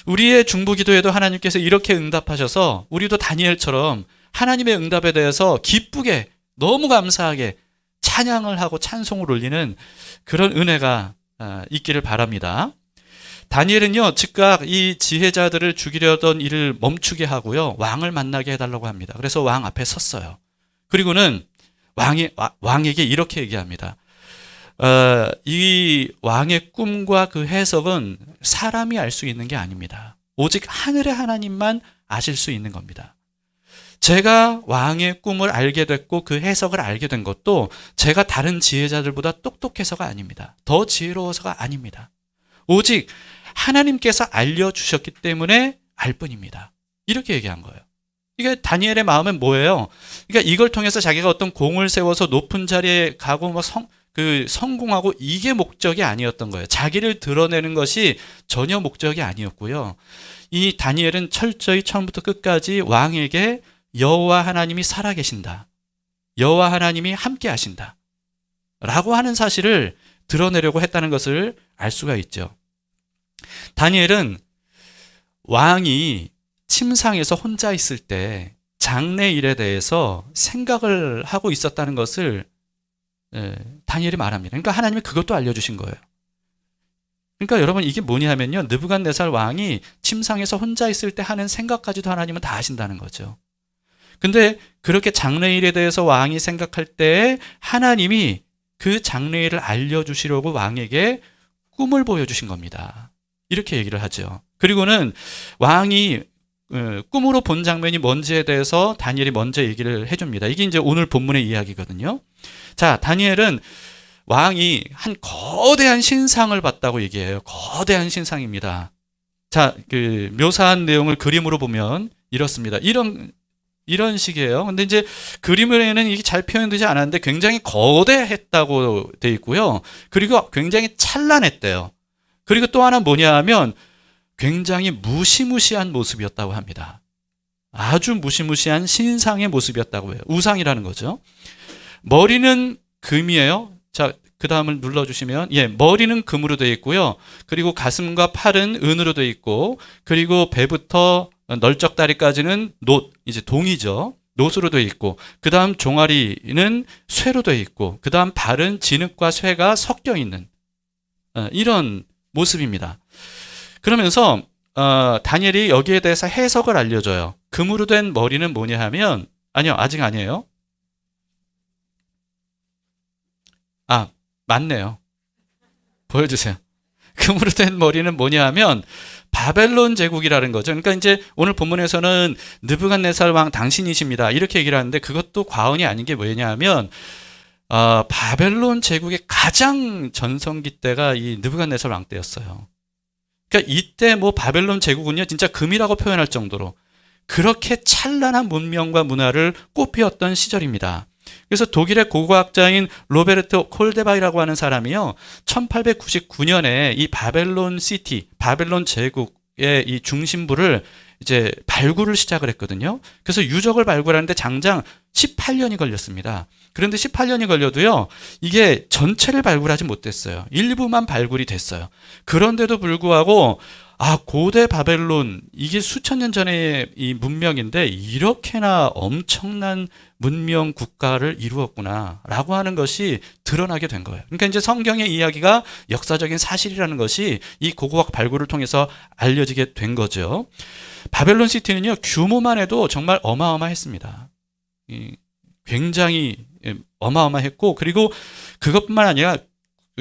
우리의 중보기도에도 하나님께서 이렇게 응답하셔서 우리도 다니엘처럼 하나님의 응답에 대해서 기쁘게 너무 감사하게 찬양을 하고 찬송을 올리는 그런 은혜가 있기를 바랍니다. 다니엘은요 즉각 이 지혜자들을 죽이려던 일을 멈추게 하고요 왕을 만나게 해달라고 합니다. 그래서 왕 앞에 섰어요. 그리고는 왕에게 이렇게 얘기합니다. 이 왕의 꿈과 그 해석은 사람이 알 수 있는 게 아닙니다. 오직 하늘의 하나님만 아실 수 있는 겁니다. 제가 왕의 꿈을 알게 됐고 그 해석을 알게 된 것도 제가 다른 지혜자들보다 똑똑해서가 아닙니다. 더 지혜로워서가 아닙니다. 오직 하나님께서 알려주셨기 때문에 알 뿐입니다. 이렇게 얘기한 거예요. 이게 다니엘의 마음은 뭐예요? 그러니까 이걸 통해서 자기가 어떤 공을 세워서 높은 자리에 가고 뭐 성공하고 이게 목적이 아니었던 거예요. 자기를 드러내는 것이 전혀 목적이 아니었고요. 이 다니엘은 철저히 처음부터 끝까지 왕에게 여호와 하나님이 살아계신다. 여호와 하나님이 함께 하신다. 라고 하는 사실을 드러내려고 했다는 것을 알 수가 있죠. 다니엘은 왕이 침상에서 혼자 있을 때 장래일에 대해서 생각을 하고 있었다는 것을 다니엘이 말합니다. 그러니까 하나님이 그것도 알려주신 거예요. 그러니까 여러분 이게 뭐냐면요, 느부갓네살 왕이 침상에서 혼자 있을 때 하는 생각까지도 하나님은 다 아신다는 거죠. 근데 그렇게 장래일에 대해서 왕이 생각할 때 하나님이 그 장래일을 알려주시려고 왕에게 꿈을 보여주신 겁니다. 이렇게 얘기를 하죠. 그리고는 왕이 꿈으로 본 장면이 뭔지에 대해서 다니엘이 먼저 얘기를 해줍니다. 이게 이제 오늘 본문의 이야기거든요. 자, 다니엘은 왕이 한 거대한 신상을 봤다고 얘기해요. 거대한 신상입니다. 자, 그 묘사한 내용을 그림으로 보면 이렇습니다. 이런 식이에요. 근데 이제 그림에는 이게 잘 표현되지 않았는데 굉장히 거대했다고 돼 있고요. 그리고 굉장히 찬란했대요. 그리고 또 하나 뭐냐 하면 굉장히 무시무시한 모습이었다고 합니다. 아주 무시무시한 신상의 모습이었다고 해요. 우상이라는 거죠. 머리는 금이에요. 자, 그 다음을 눌러주시면, 머리는 금으로 되어 있고요. 그리고 가슴과 팔은 은으로 되어 있고, 그리고 배부터 널쩍다리까지는 이제 동이죠. 놋으로 되어 있고, 그 다음 종아리는 쇠로 되어 있고, 그 다음 발은 진흙과 쇠가 섞여 있는 이런 모습입니다. 그러면서 다니엘이 여기에 대해서 해석을 알려줘요. 금으로 된 머리는 뭐냐 하면, 아니요, 아직 아니에요. 맞네요. 보여주세요. 금으로 된 머리는 뭐냐 하면 바벨론 제국이라는 거죠. 그러니까 이제 오늘 본문에서는 느부갓네살 왕 당신이십니다. 이렇게 얘기를 하는데 그것도 과언이 아닌 게 뭐냐 하면 바벨론 제국의 가장 전성기 때가 이 느부갓네살 왕 때였어요. 그러니까 이때 뭐 바벨론 제국은요 진짜 금이라고 표현할 정도로 그렇게 찬란한 문명과 문화를 꽃피웠던 시절입니다. 그래서 독일의 고고학자인 로베르토 콜데바이라고 하는 사람이요 1899년에 이 바벨론 시티, 바벨론 제국의 이 중심부를 이제 발굴을 시작을 했거든요. 그래서 유적을 발굴하는데 장장 18년이 걸렸습니다. 그런데 18년이 걸려도요 이게 전체를 발굴하지 못했어요. 일부만 발굴이 됐어요. 그런데도 불구하고 고대 바벨론, 이게 수천 년 전의 이 문명인데 이렇게나 엄청난 문명 국가를 이루었구나 라고 하는 것이 드러나게 된 거예요. 그러니까 이제 성경의 이야기가 역사적인 사실이라는 것이 이 고고학 발굴을 통해서 알려지게 된 거죠. 바벨론 시티는요 규모만 해도 정말 어마어마했습니다. 굉장히 어마어마했고, 그리고 그것뿐만 아니라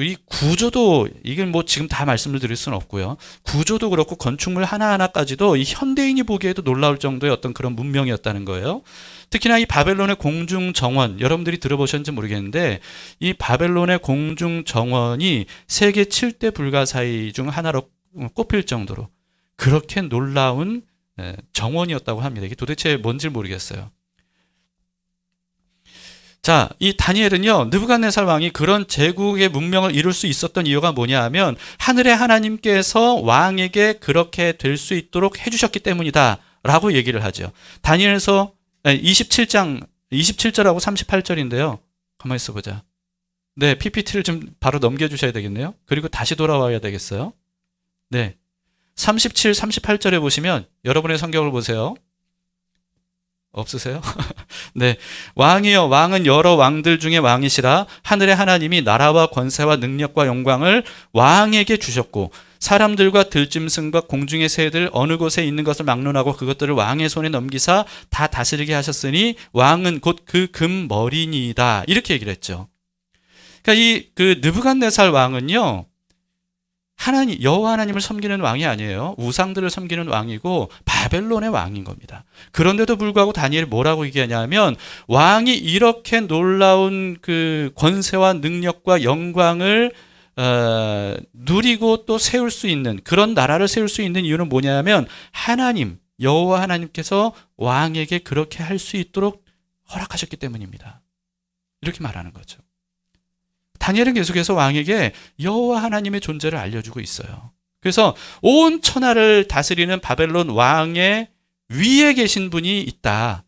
이 구조도 이게 뭐 지금 다 말씀을 드릴 수는 없고요. 구조도 그렇고 건축물 하나하나까지도 이 현대인이 보기에도 놀라울 정도의 어떤 그런 문명이었다는 거예요. 특히나 이 바벨론의 공중 정원, 여러분들이 들어보셨는지 모르겠는데 이 바벨론의 공중 정원이 세계 7대 불가사의 중 하나로 꼽힐 정도로 그렇게 놀라운 정원이었다고 합니다. 이게 도대체 뭔지 모르겠어요. 자, 이 다니엘은요, 느부갓네살 왕이 그런 제국의 문명을 이룰 수 있었던 이유가 뭐냐 하면 하늘의 하나님께서 왕에게 그렇게 될 수 있도록 해주셨기 때문이다 라고 얘기를 하죠. 다니엘서 27장 27절하고 38절인데요. 가만히 있어보자. 네, PPT를 좀 바로 넘겨주셔야 되겠네요. 그리고 다시 돌아와야 되겠어요. 네, 37, 38절에 보시면 여러분의 성경을 보세요. 없으세요? 네. 왕이여, 왕은 여러 왕들 중에 왕이시라. 하늘의 하나님이 나라와 권세와 능력과 영광을 왕에게 주셨고 사람들과 들짐승과 공중의 새들 어느 곳에 있는 것을 막론하고 그것들을 왕의 손에 넘기사 다 다스리게 하셨으니 왕은 곧 그 금머리니이다. 이렇게 얘기를 했죠. 그러니까 이 그 느부갓네살 왕은요, 하나님, 여호와 하나님을 섬기는 왕이 아니에요. 우상들을 섬기는 왕이고 바벨론의 왕인 겁니다. 그런데도 불구하고 다니엘이 뭐라고 얘기하냐면 왕이 이렇게 놀라운 그 권세와 능력과 영광을 누리고 또 세울 수 있는 그런 나라를 세울 수 있는 이유는 뭐냐면 하나님, 여호와 하나님께서 왕에게 그렇게 할 수 있도록 허락하셨기 때문입니다. 이렇게 말하는 거죠. 다니엘은 계속해서 왕에게 여호와 하나님의 존재를 알려주고 있어요. 그래서 온 천하를 다스리는 바벨론 왕의 위에 계신 분이 있다.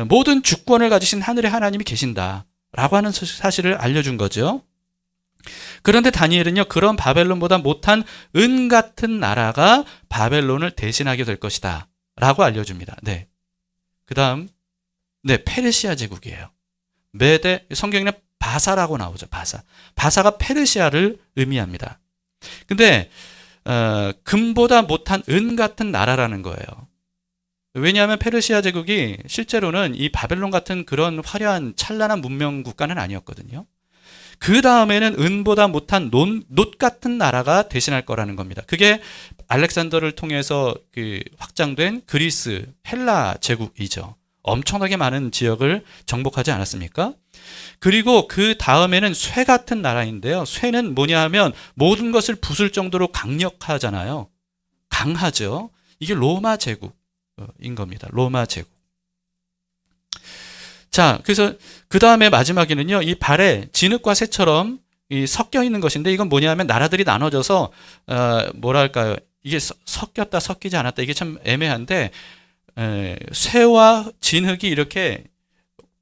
모든 주권을 가지신 하늘의 하나님이 계신다라고 하는 사실을 알려준 거죠. 그런데 다니엘은요, 그런 바벨론보다 못한 은 같은 나라가 바벨론을 대신하게 될 것이다 라고 알려줍니다. 네. 그 다음, 네, 페르시아 제국이에요. 메데, 성경에는 바사라고 나오죠. 바사가 페르시아를 의미합니다. 근데 금보다 못한 은 같은 나라라는 거예요. 왜냐하면 페르시아 제국이 실제로는 이 바벨론 같은 그런 화려한 찬란한 문명 국가는 아니었거든요. 그 다음에는 은보다 못한 놋 같은 나라가 대신할 거라는 겁니다. 그게 알렉산더를 통해서 그 확장된 그리스, 헬라 제국이죠. 엄청나게 많은 지역을 정복하지 않았습니까? 그리고 그 다음에는 쇠 같은 나라인데요. 쇠는 뭐냐 하면 모든 것을 부술 정도로 강력하잖아요. 강하죠. 이게 로마 제국인 겁니다. 로마 제국. 자, 그래서 그 다음에 마지막에는요, 이 발에 진흙과 쇠처럼 섞여 있는 것인데 이건 뭐냐 하면 나라들이 나눠져서 뭐랄까요? 이게 섞였다 섞이지 않았다 이게 참 애매한데 쇠와 진흙이 이렇게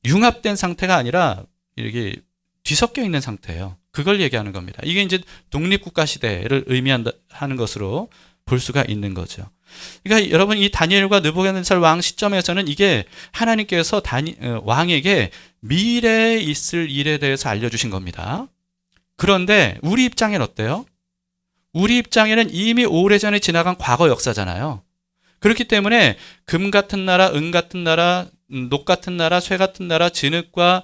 융합된 상태가 아니라 이렇게 뒤섞여 있는 상태예요. 그걸 얘기하는 겁니다. 이게 이제 독립국가 시대를 의미하는 것으로 볼 수가 있는 거죠. 그러니까 여러분 이 다니엘과 느부갓네살 왕 시점에서는 이게 하나님께서 왕에게 미래에 있을 일에 대해서 알려주신 겁니다. 그런데 우리 입장엔 어때요? 우리 입장에는 이미 오래전에 지나간 과거 역사잖아요. 그렇기 때문에 금 같은 나라, 은 같은 나라, 녹 같은 나라, 쇠 같은 나라, 진흙과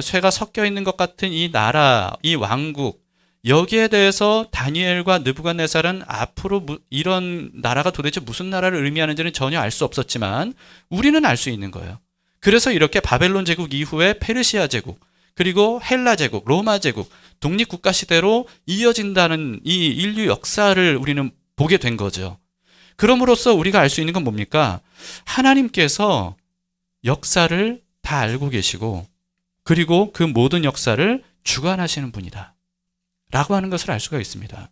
쇠가 섞여 있는 것 같은 이 나라, 이 왕국, 여기에 대해서 다니엘과 느부갓네살은 앞으로 이런 나라가 도대체 무슨 나라를 의미하는지는 전혀 알 수 없었지만 우리는 알 수 있는 거예요. 그래서 이렇게 바벨론 제국 이후에 페르시아 제국, 그리고 헬라 제국, 로마 제국, 독립국가 시대로 이어진다는 이 인류 역사를 우리는 보게 된 거죠. 그럼으로써 우리가 알 수 있는 건 뭡니까? 하나님께서 역사를 다 알고 계시고 그리고 그 모든 역사를 주관하시는 분이다 라고 하는 것을 알 수가 있습니다.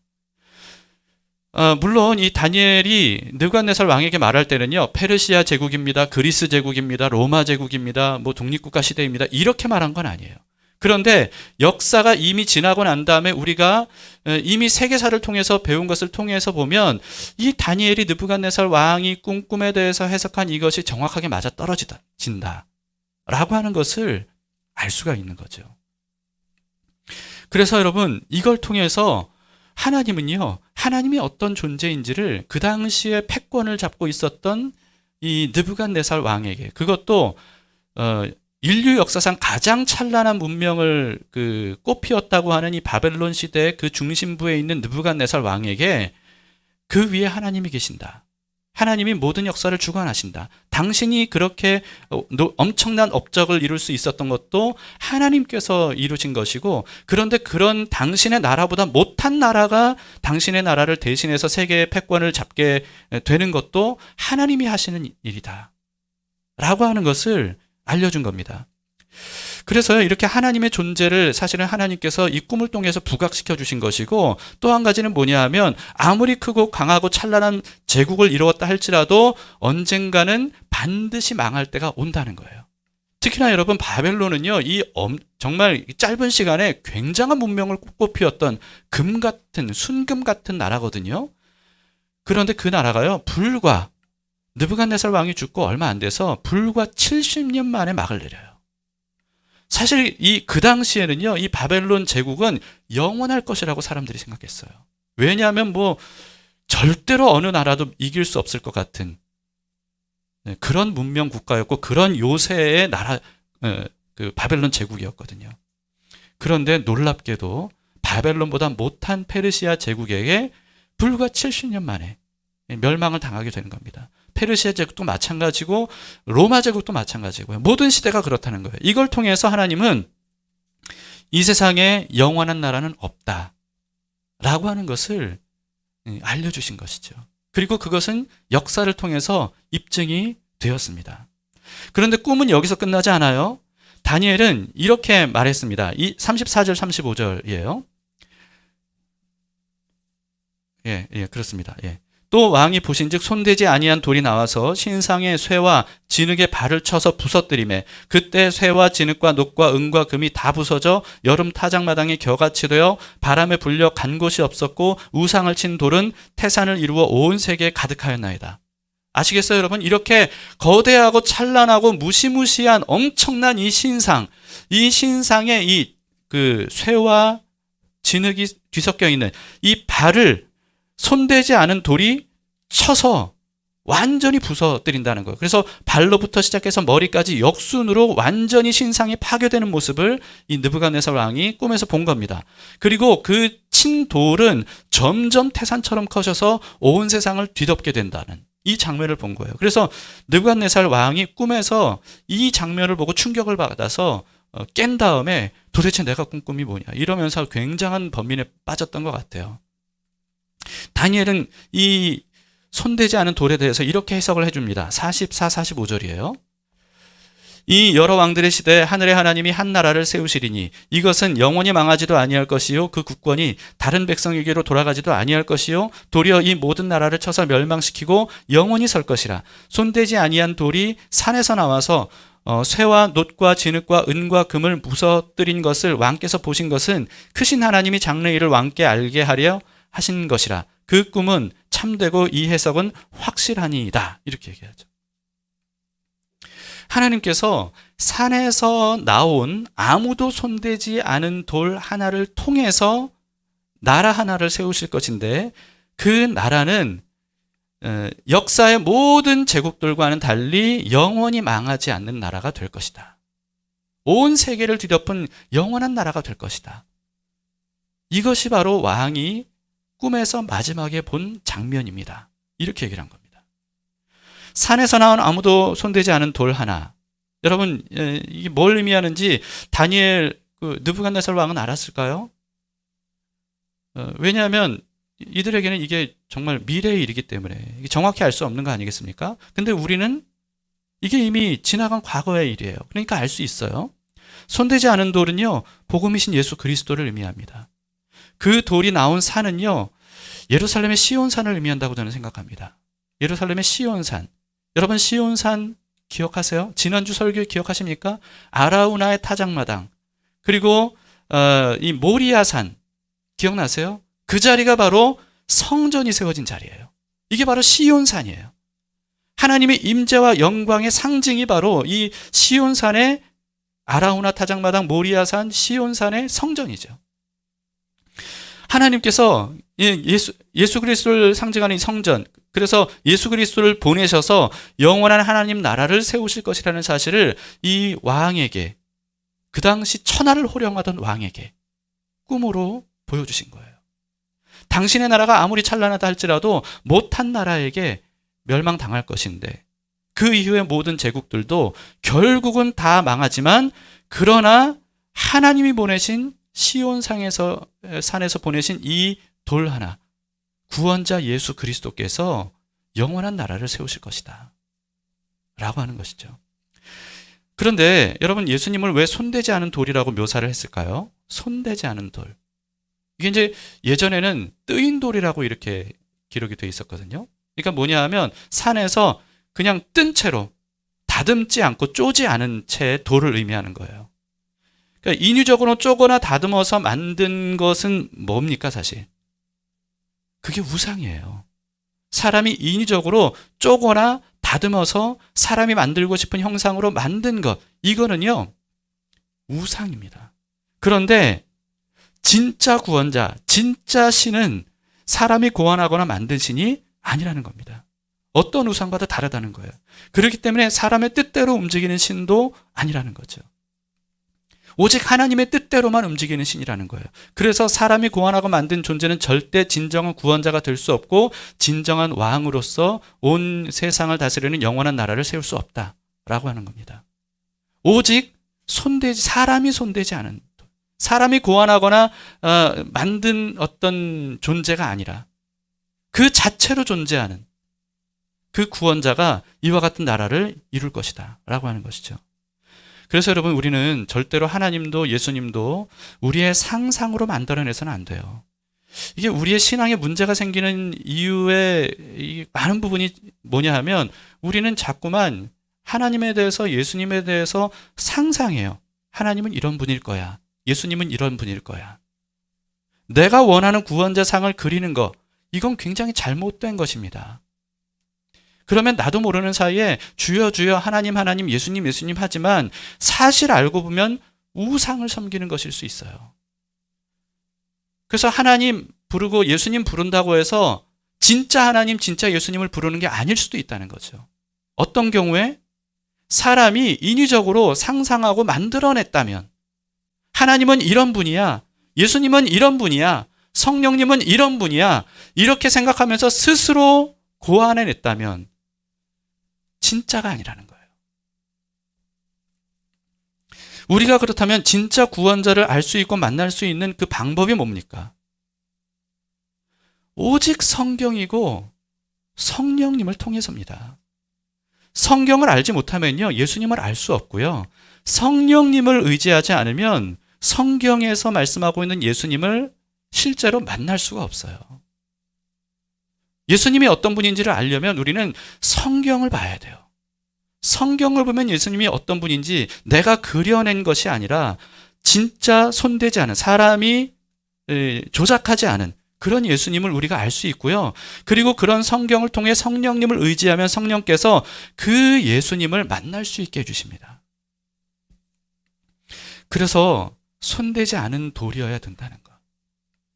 물론 이 다니엘이 느부갓네살 왕에게 말할 때는요, 페르시아 제국입니다, 그리스 제국입니다, 로마 제국입니다, 뭐 독립국가 시대입니다 이렇게 말한 건 아니에요. 그런데 역사가 이미 지나고 난 다음에 우리가 이미 세계사를 통해서 배운 것을 통해서 보면 이 다니엘이 느부갓네살 왕이 꿈에 대해서 해석한 이것이 정확하게 맞아떨어진다 라고 하는 것을 알 수가 있는 거죠. 그래서 여러분 이걸 통해서 하나님은요, 하나님이 어떤 존재인지를 그 당시에 패권을 잡고 있었던 이 느부갓네살 왕에게, 그것도 인류 역사상 가장 찬란한 문명을 꽃피웠다고 하는 이 바벨론 시대의 그 중심부에 있는 느부갓네살 왕에게 그 위에 하나님이 계신다. 하나님이 모든 역사를 주관하신다. 당신이 그렇게 엄청난 업적을 이룰 수 있었던 것도 하나님께서 이루신 것이고, 그런데 그런 당신의 나라보다 못한 나라가 당신의 나라를 대신해서 세계의 패권을 잡게 되는 것도 하나님이 하시는 일이다 라고 하는 것을 알려준 겁니다. 그래서 이렇게 하나님의 존재를 사실은 하나님께서 이 꿈을 통해서 부각시켜 주신 것이고, 또 한 가지는 뭐냐 하면 아무리 크고 강하고 찬란한 제국을 이루었다 할지라도 언젠가는 반드시 망할 때가 온다는 거예요. 특히나 여러분, 바벨론은요, 정말 짧은 시간에 굉장한 문명을 꽃피웠던 금 같은, 순금 같은 나라거든요. 그런데 그 나라가요, 불과 느부갓네살 왕이 죽고 얼마 안 돼서 불과 70년 만에 막을 내려요. 사실 그 당시에는요, 이 바벨론 제국은 영원할 것이라고 사람들이 생각했어요. 왜냐하면 절대로 어느 나라도 이길 수 없을 것 같은 그런 문명 국가였고, 그런 요새의 나라, 그 바벨론 제국이었거든요. 그런데 놀랍게도 바벨론보다 못한 페르시아 제국에게 불과 70년 만에 멸망을 당하게 되는 겁니다. 페르시아 제국도 마찬가지고 로마 제국도 마찬가지고요. 모든 시대가 그렇다는 거예요. 이걸 통해서 하나님은 이 세상에 영원한 나라는 없다라고 하는 것을 알려주신 것이죠. 그리고 그것은 역사를 통해서 입증이 되었습니다. 그런데 꿈은 여기서 끝나지 않아요. 다니엘은 이렇게 말했습니다. 이 34절 35절이에요. 예, 그렇습니다. 예. 또 왕이 보신즉 손대지 아니한 돌이 나와서 신상의 쇠와 진흙의 발을 쳐서 부서뜨리매 그때 쇠와 진흙과 녹과 은과 금이 다 부서져 여름 타작마당에 겨같이 되어 바람에 불려 간 곳이 없었고 우상을 친 돌은 태산을 이루어 온 세계에 가득하였나이다. 아시겠어요, 여러분? 이렇게 거대하고 찬란하고 무시무시한 엄청난 이 신상에 이 쇠와 진흙이 뒤섞여 있는 이 발을 손대지 않은 돌이 쳐서 완전히 부서뜨린다는 거예요. 그래서 발로부터 시작해서 머리까지 역순으로 완전히 신상이 파괴되는 모습을 이 느부갓네살 왕이 꿈에서 본 겁니다. 그리고 그 친 돌은 점점 태산처럼 커져서 온 세상을 뒤덮게 된다는 이 장면을 본 거예요. 그래서 느부갓네살 왕이 꿈에서 이 장면을 보고 충격을 받아서 깬 다음에 도대체 내가 꾼 꿈이 뭐냐 이러면서 굉장한 번민에 빠졌던 것 같아요. 다니엘은 이 손대지 않은 돌에 대해서 이렇게 해석을 해줍니다. 44, 45절이에요. 이 여러 왕들의 시대에 하늘의 하나님이 한 나라를 세우시리니 이것은 영원히 망하지도 아니할 것이요 그 국권이 다른 백성에게로 돌아가지도 아니할 것이요 도리어 이 모든 나라를 쳐서 멸망시키고 영원히 설 것이라. 손대지 아니한 돌이 산에서 나와서 쇠와 놋과 진흙과 은과 금을 부서뜨린 것을 왕께서 보신 것은 크신 하나님이 장래일을 왕께 알게 하려 하신 것이라. 그 꿈은 참되고 이 해석은 확실하니이다. 이렇게 얘기하죠. 하나님께서 산에서 나온 아무도 손대지 않은 돌 하나를 통해서 나라 하나를 세우실 것인데 그 나라는 역사의 모든 제국들과는 달리 영원히 망하지 않는 나라가 될 것이다. 온 세계를 뒤덮은 영원한 나라가 될 것이다. 이것이 바로 왕이 꿈에서 마지막에 본 장면입니다. 이렇게 얘기를 한 겁니다. 산에서 나온 아무도 손대지 않은 돌 하나. 여러분, 이게 뭘 의미하는지 다니엘 느부갓네살 왕은 알았을까요? 왜냐하면 이들에게는 이게 정말 미래의 일이기 때문에 정확히 알 수 없는 거 아니겠습니까? 근데 우리는 이게 이미 지나간 과거의 일이에요. 그러니까 알 수 있어요. 손대지 않은 돌은요, 복음이신 예수 그리스도를 의미합니다. 그 돌이 나온 산은요, 예루살렘의 시온산을 의미한다고 저는 생각합니다. 예루살렘의 시온산. 여러분, 시온산 기억하세요? 지난주 설교 기억하십니까? 아라우나의 타작마당. 그리고 이 모리아산 기억나세요? 그 자리가 바로 성전이 세워진 자리예요. 이게 바로 시온산이에요. 하나님의 임재와 영광의 상징이 바로 이 시온산의 아라우나 타작마당, 모리아산, 시온산의 성전이죠. 하나님께서 예수 그리스도를 상징하는 이 성전, 그래서 예수 그리스도를 보내셔서 영원한 하나님 나라를 세우실 것이라는 사실을 이 왕에게, 그 당시 천하를 호령하던 왕에게 꿈으로 보여주신 거예요. 당신의 나라가 아무리 찬란하다 할지라도 못한 나라에게 멸망당할 것인데, 그 이후의 모든 제국들도 결국은 다 망하지만, 그러나 하나님이 보내신 시온산에서 보내신 이 돌 하나, 구원자 예수 그리스도께서 영원한 나라를 세우실 것이다 라고 하는 것이죠. 그런데 여러분, 예수님을 왜 손대지 않은 돌이라고 묘사를 했을까요? 손대지 않은 돌. 이게 이제 예전에는 뜨인 돌이라고 이렇게 기록이 돼 있었거든요. 그러니까 뭐냐 하면 산에서 그냥 뜬 채로 다듬지 않고 쪼지 않은 채의 돌을 의미하는 거예요. 그러니까 인위적으로 쪼거나 다듬어서 만든 것은 뭡니까 사실? 그게 우상이에요. 사람이 인위적으로 쪼거나 다듬어서 사람이 만들고 싶은 형상으로 만든 것, 이거는요 우상입니다. 그런데 진짜 구원자, 진짜 신은 사람이 고안하거나 만든 신이 아니라는 겁니다. 어떤 우상과도 다르다는 거예요. 그렇기 때문에 사람의 뜻대로 움직이는 신도 아니라는 거죠. 오직 하나님의 뜻대로만 움직이는 신이라는 거예요. 그래서 사람이 고안하고 만든 존재는 절대 진정한 구원자가 될 수 없고, 진정한 왕으로서 온 세상을 다스리는 영원한 나라를 세울 수 없다라고 하는 겁니다. 오직 사람이 손대지 않은, 사람이 고안하거나 만든 어떤 존재가 아니라 그 자체로 존재하는 그 구원자가 이와 같은 나라를 이룰 것이다 라고 하는 것이죠. 그래서 여러분, 우리는 절대로 하나님도 예수님도 우리의 상상으로 만들어내서는 안 돼요. 이게 우리의 신앙에 문제가 생기는 이유의 많은 부분이 뭐냐 하면, 우리는 자꾸만 하나님에 대해서, 예수님에 대해서 상상해요. 하나님은 이런 분일 거야, 예수님은 이런 분일 거야. 내가 원하는 구원자 상을 그리는 거, 이건 굉장히 잘못된 것입니다. 그러면 나도 모르는 사이에 주여 주여 하나님 하나님 예수님 예수님 하지만, 사실 알고 보면 우상을 섬기는 것일 수 있어요. 그래서 하나님 부르고 예수님 부른다고 해서 진짜 하나님 진짜 예수님을 부르는 게 아닐 수도 있다는 거죠. 어떤 경우에 사람이 인위적으로 상상하고 만들어냈다면, 하나님은 이런 분이야, 예수님은 이런 분이야, 성령님은 이런 분이야, 이렇게 생각하면서 스스로 고안해냈다면 진짜가 아니라는 거예요. 우리가 그렇다면 진짜 구원자를 알 수 있고 만날 수 있는 그 방법이 뭡니까? 오직 성경이고 성령님을 통해서입니다. 성경을 알지 못하면요, 예수님을 알 수 없고요, 성령님을 의지하지 않으면 성경에서 말씀하고 있는 예수님을 실제로 만날 수가 없어요. 예수님이 어떤 분인지를 알려면 우리는 성경을 봐야 돼요. 성경을 보면 예수님이 어떤 분인지 내가 그려낸 것이 아니라 진짜 손대지 않은, 사람이 조작하지 않은 그런 예수님을 우리가 알 수 있고요. 그리고 그런 성경을 통해 성령님을 의지하면 성령께서 그 예수님을 만날 수 있게 해주십니다. 그래서 손대지 않은 돌이어야 된다는 것,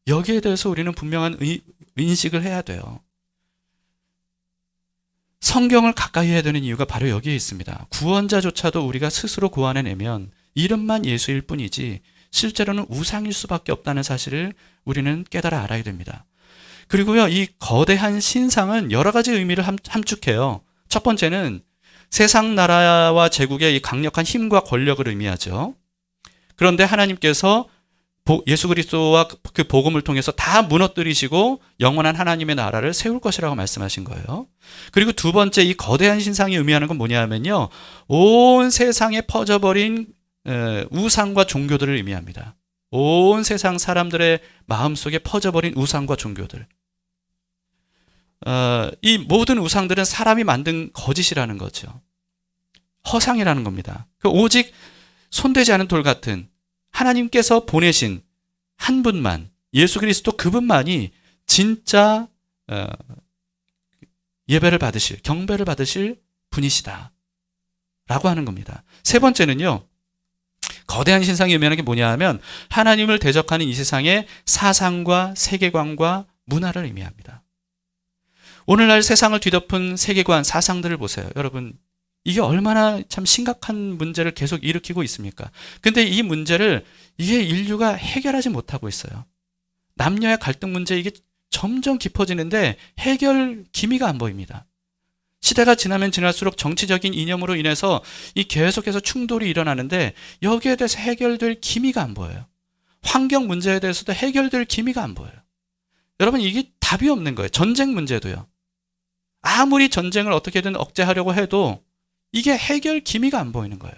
여기에 대해서 우리는 분명한 인식을 해야 돼요. 성경을 가까이 해야 되는 이유가 바로 여기에 있습니다. 구원자조차도 우리가 스스로 고안해내면 이름만 예수일 뿐이지 실제로는 우상일 수밖에 없다는 사실을 우리는 깨달아 알아야 됩니다. 그리고요, 이 거대한 신상은 여러 가지 의미를 함축해요. 첫 번째는 세상 나라와 제국의 이 강력한 힘과 권력을 의미하죠. 그런데 하나님께서 예수 그리스도와 그 복음을 통해서 다 무너뜨리시고 영원한 하나님의 나라를 세울 것이라고 말씀하신 거예요. 그리고 두 번째, 이 거대한 신상이 의미하는 건 뭐냐 하면요, 온 세상에 퍼져버린 우상과 종교들을 의미합니다. 온 세상 사람들의 마음속에 퍼져버린 우상과 종교들. 이 모든 우상들은 사람이 만든 거짓이라는 거죠. 허상이라는 겁니다. 오직 손대지 않은 돌 같은 하나님께서 보내신 한 분만, 예수 그리스도 그분만이 진짜 예배를 받으실, 경배를 받으실 분이시다 라고 하는 겁니다. 세 번째는요, 거대한 신상이 의미하는 게 뭐냐 하면 하나님을 대적하는 이 세상의 사상과 세계관과 문화를 의미합니다. 오늘날 세상을 뒤덮은 세계관, 사상들을 보세요. 여러분, 이게 얼마나 참 심각한 문제를 계속 일으키고 있습니까? 근데 이 문제를 이게 인류가 해결하지 못하고 있어요. 남녀의 갈등 문제 이게 점점 깊어지는데 해결 기미가 안 보입니다. 시대가 지나면 지날수록 정치적인 이념으로 인해서 이 계속해서 충돌이 일어나는데 여기에 대해서 해결될 기미가 안 보여요. 환경 문제에 대해서도 해결될 기미가 안 보여요. 여러분, 이게 답이 없는 거예요. 전쟁 문제도요. 아무리 전쟁을 어떻게든 억제하려고 해도 이게 해결 기미가 안 보이는 거예요.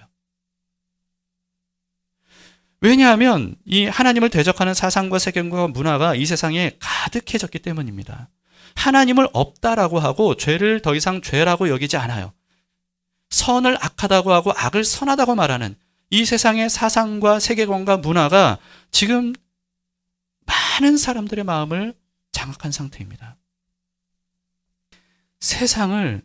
왜냐하면 이 하나님을 대적하는 사상과 세계관과 문화가 이 세상에 가득해졌기 때문입니다. 하나님을 없다라고 하고 죄를 더 이상 죄라고 여기지 않아요. 선을 악하다고 하고 악을 선하다고 말하는 이 세상의 사상과 세계관과 문화가 지금 많은 사람들의 마음을 장악한 상태입니다. 세상을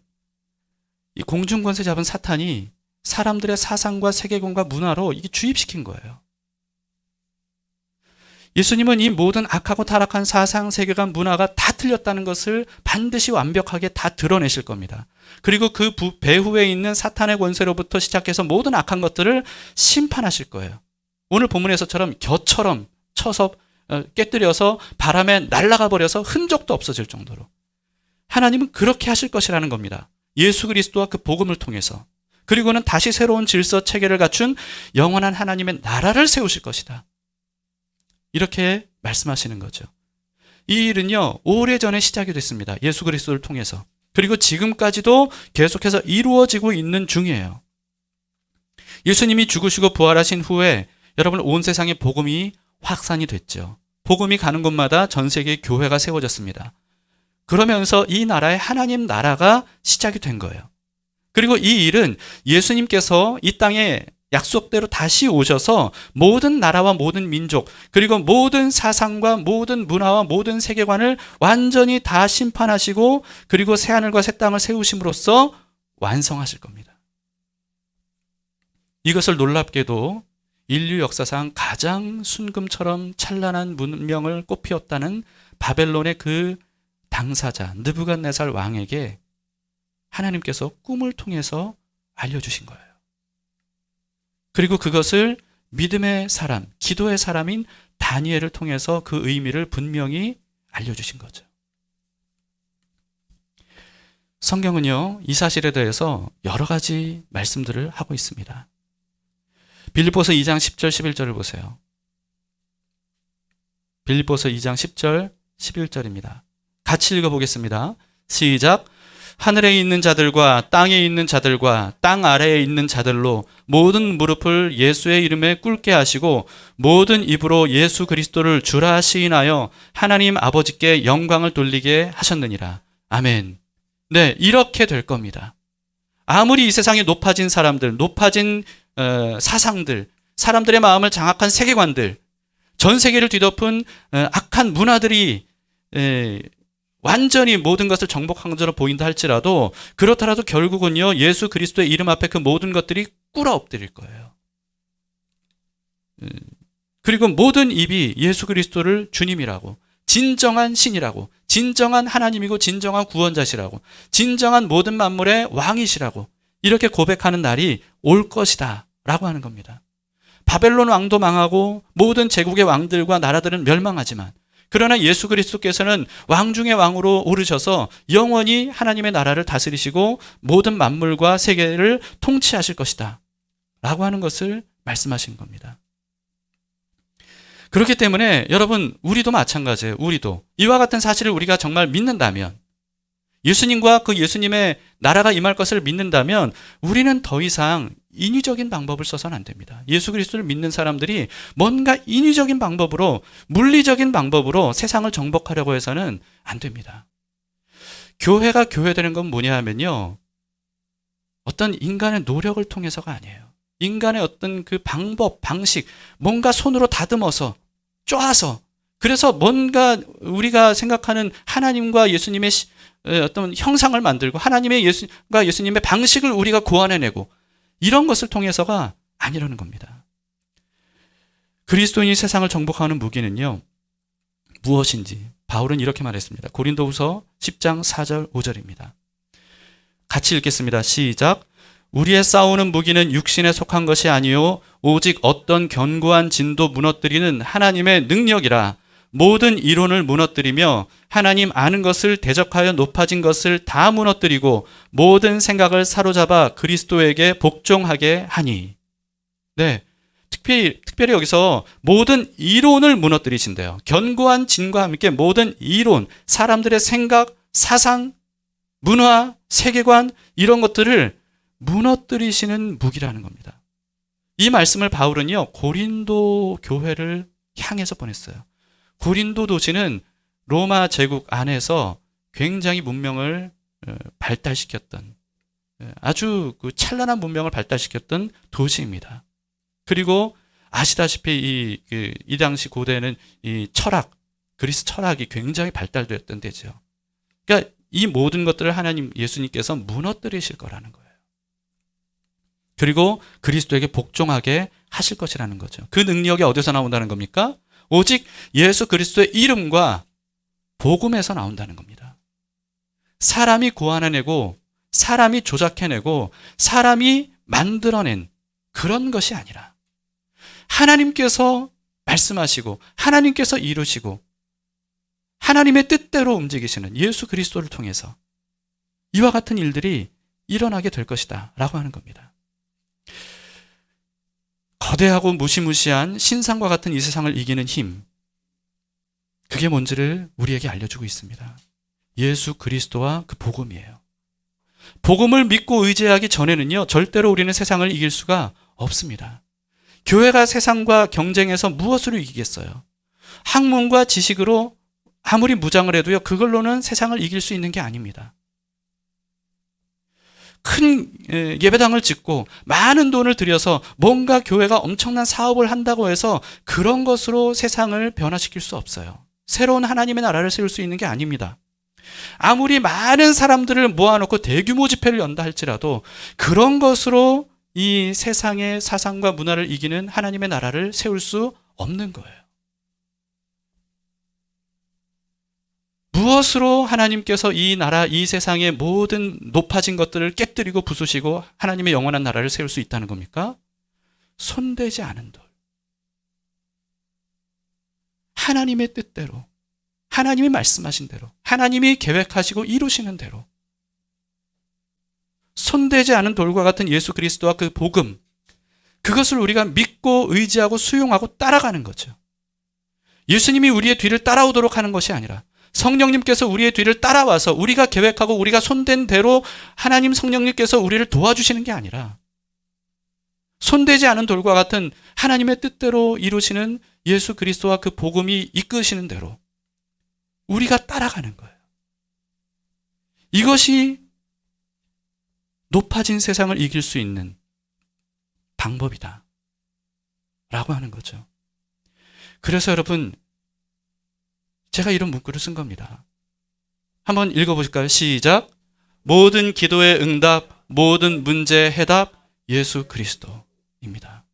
이 공중권세 잡은 사탄이 사람들의 사상과 세계관과 문화로 이게 주입시킨 거예요. 예수님은 이 모든 악하고 타락한 사상, 세계관, 문화가 다 틀렸다는 것을 반드시 완벽하게 다 드러내실 겁니다. 그리고 그 배후에 있는 사탄의 권세로부터 시작해서 모든 악한 것들을 심판하실 거예요. 오늘 본문에서처럼 겨처럼 쳐서 깨뜨려서 바람에 날아가 버려서 흔적도 없어질 정도로 하나님은 그렇게 하실 것이라는 겁니다. 예수 그리스도와 그 복음을 통해서. 그리고는 다시 새로운 질서 체계를 갖춘 영원한 하나님의 나라를 세우실 것이다. 이렇게 말씀하시는 거죠. 이 일은요, 오래전에 시작이 됐습니다. 예수 그리스도를 통해서. 그리고 지금까지도 계속해서 이루어지고 있는 중이에요. 예수님이 죽으시고 부활하신 후에 여러분 온 세상에 복음이 확산이 됐죠. 복음이 가는 곳마다 전 세계에 교회가 세워졌습니다. 그러면서 이 나라의 하나님 나라가 시작이 된 거예요. 그리고 이 일은 예수님께서 이 땅에 약속대로 다시 오셔서 모든 나라와 모든 민족 그리고 모든 사상과 모든 문화와 모든 세계관을 완전히 다 심판하시고 그리고 새하늘과 새 땅을 세우심으로써 완성하실 겁니다. 이것을 놀랍게도 인류 역사상 가장 순금처럼 찬란한 문명을 꽃피웠다는 바벨론의 그 당사자 느부갓네살 왕에게 하나님께서 꿈을 통해서 알려주신 거예요. 그리고 그것을 믿음의 사람, 기도의 사람인 다니엘을 통해서 그 의미를 분명히 알려주신 거죠. 성경은요, 이 사실에 대해서 여러 가지 말씀들을 하고 있습니다. 빌립보서 2장 10절 11절을 보세요. 빌립보서 2장 10절 11절입니다. 같이 읽어보겠습니다. 시작. 하늘에 있는 자들과 땅에 있는 자들과 땅 아래에 있는 자들로 모든 무릎을 예수의 이름에 꿇게 하시고 모든 입으로 예수 그리스도를 주라 시인하여 하나님 아버지께 영광을 돌리게 하셨느니라. 아멘. 네, 이렇게 될 겁니다. 아무리 이 세상에 높아진 사람들, 높아진 사상들, 사람들의 마음을 장악한 세계관들, 전 세계를 뒤덮은 악한 문화들이 완전히 모든 것을 정복한 것으로 보인다 할지라도 그렇더라도 결국은요, 예수 그리스도의 이름 앞에 그 모든 것들이 꿇어 엎드릴 거예요. 그리고 모든 입이 예수 그리스도를 주님이라고, 진정한 신이라고, 진정한 하나님이고 진정한 구원자시라고, 진정한 모든 만물의 왕이시라고 이렇게 고백하는 날이 올 것이다 라고 하는 겁니다. 바벨론 왕도 망하고 모든 제국의 왕들과 나라들은 멸망하지만 그러나 예수 그리스도께서는 왕 중의 왕으로 오르셔서 영원히 하나님의 나라를 다스리시고 모든 만물과 세계를 통치하실 것이다 라고 하는 것을 말씀하신 겁니다. 그렇기 때문에 여러분, 우리도 마찬가지예요. 우리도 이와 같은 사실을 우리가 정말 믿는다면, 예수님과 그 예수님의 나라가 임할 것을 믿는다면 우리는 더 이상 인위적인 방법을 써서는 안 됩니다. 예수 그리스도를 믿는 사람들이 뭔가 인위적인 방법으로, 물리적인 방법으로 세상을 정복하려고 해서는 안 됩니다. 교회가 교회되는 건 뭐냐 하면요, 어떤 인간의 노력을 통해서가 아니에요. 인간의 어떤 그 방법, 방식, 뭔가 손으로 다듬어서 쪼아서, 그래서 뭔가 우리가 생각하는 하나님과 예수님의 어떤 형상을 만들고 하나님의 예수님의 방식을 우리가 고안해내고 이런 것을 통해서가 아니라는 겁니다. 그리스도인이 세상을 정복하는 무기는요, 무엇인지 바울은 이렇게 말했습니다. 고린도후서 10장 4절 5절입니다. 같이 읽겠습니다. 시작. 우리의 싸우는 무기는 육신에 속한 것이 아니요 오직 어떤 견고한 진도 무너뜨리는 하나님의 능력이라. 모든 이론을 무너뜨리며 하나님 아는 것을 대적하여 높아진 것을 다 무너뜨리고 모든 생각을 사로잡아 그리스도에게 복종하게 하니. 네, 특별히 여기서 모든 이론을 무너뜨리신대요. 견고한 진과 함께 모든 이론, 사람들의 생각, 사상, 문화, 세계관 이런 것들을 무너뜨리시는 무기라는 겁니다. 이 말씀을 바울은요, 고린도 교회를 향해서 보냈어요. 고린도 도시는 로마 제국 안에서 굉장히 문명을 발달시켰던, 아주 그 찬란한 문명을 발달시켰던 도시입니다. 그리고 아시다시피 이 당시 고대는 이 철학, 그리스 철학이 굉장히 발달되었던 때죠. 그러니까 이 모든 것들을 하나님 예수님께서 무너뜨리실 거라는 거예요. 그리고 그리스도에게 복종하게 하실 것이라는 거죠. 그 능력이 어디서 나온다는 겁니까? 오직 예수 그리스도의 이름과 복음에서 나온다는 겁니다. 사람이 고안해내고 사람이 조작해내고 사람이 만들어낸 그런 것이 아니라 하나님께서 말씀하시고 하나님께서 이루시고 하나님의 뜻대로 움직이시는 예수 그리스도를 통해서 이와 같은 일들이 일어나게 될 것이다 라고 하는 겁니다. 거대하고 무시무시한 신상과 같은 이 세상을 이기는 힘, 그게 뭔지를 우리에게 알려주고 있습니다. 예수 그리스도와 그 복음이에요. 복음을 믿고 의지하기 전에는요, 절대로 우리는 세상을 이길 수가 없습니다. 교회가 세상과 경쟁해서 무엇으로 이기겠어요? 학문과 지식으로 아무리 무장을 해도요, 그걸로는 세상을 이길 수 있는 게 아닙니다. 큰 예배당을 짓고 많은 돈을 들여서 뭔가 교회가 엄청난 사업을 한다고 해서 그런 것으로 세상을 변화시킬 수 없어요. 새로운 하나님의 나라를 세울 수 있는 게 아닙니다. 아무리 많은 사람들을 모아놓고 대규모 집회를 연다 할지라도 그런 것으로 이 세상의 사상과 문화를 이기는 하나님의 나라를 세울 수 없는 거예요. 무엇으로 하나님께서 이 나라, 이 세상의 모든 높아진 것들을 깨뜨리고 부수시고 하나님의 영원한 나라를 세울 수 있다는 겁니까? 손대지 않은 돌. 하나님의 뜻대로, 하나님이 말씀하신 대로, 하나님이 계획하시고 이루시는 대로 손대지 않은 돌과 같은 예수 그리스도와 그 복음, 그것을 우리가 믿고 의지하고 수용하고 따라가는 거죠. 예수님이 우리의 뒤를 따라오도록 하는 것이 아니라 성령님께서 우리의 뒤를 따라와서 우리가 계획하고 우리가 손댄 대로 하나님 성령님께서 우리를 도와주시는 게 아니라 손대지 않은 돌과 같은 하나님의 뜻대로 이루시는 예수 그리스도와 그 복음이 이끄시는 대로 우리가 따라가는 거예요. 이것이 높아진 세상을 이길 수 있는 방법이다 라고 하는 거죠. 그래서 여러분, 제가 이런 문구를 쓴 겁니다. 한번 읽어보실까요? 시작. 모든 기도의 응답, 모든 문제의 해답, 예수 그리스도입니다.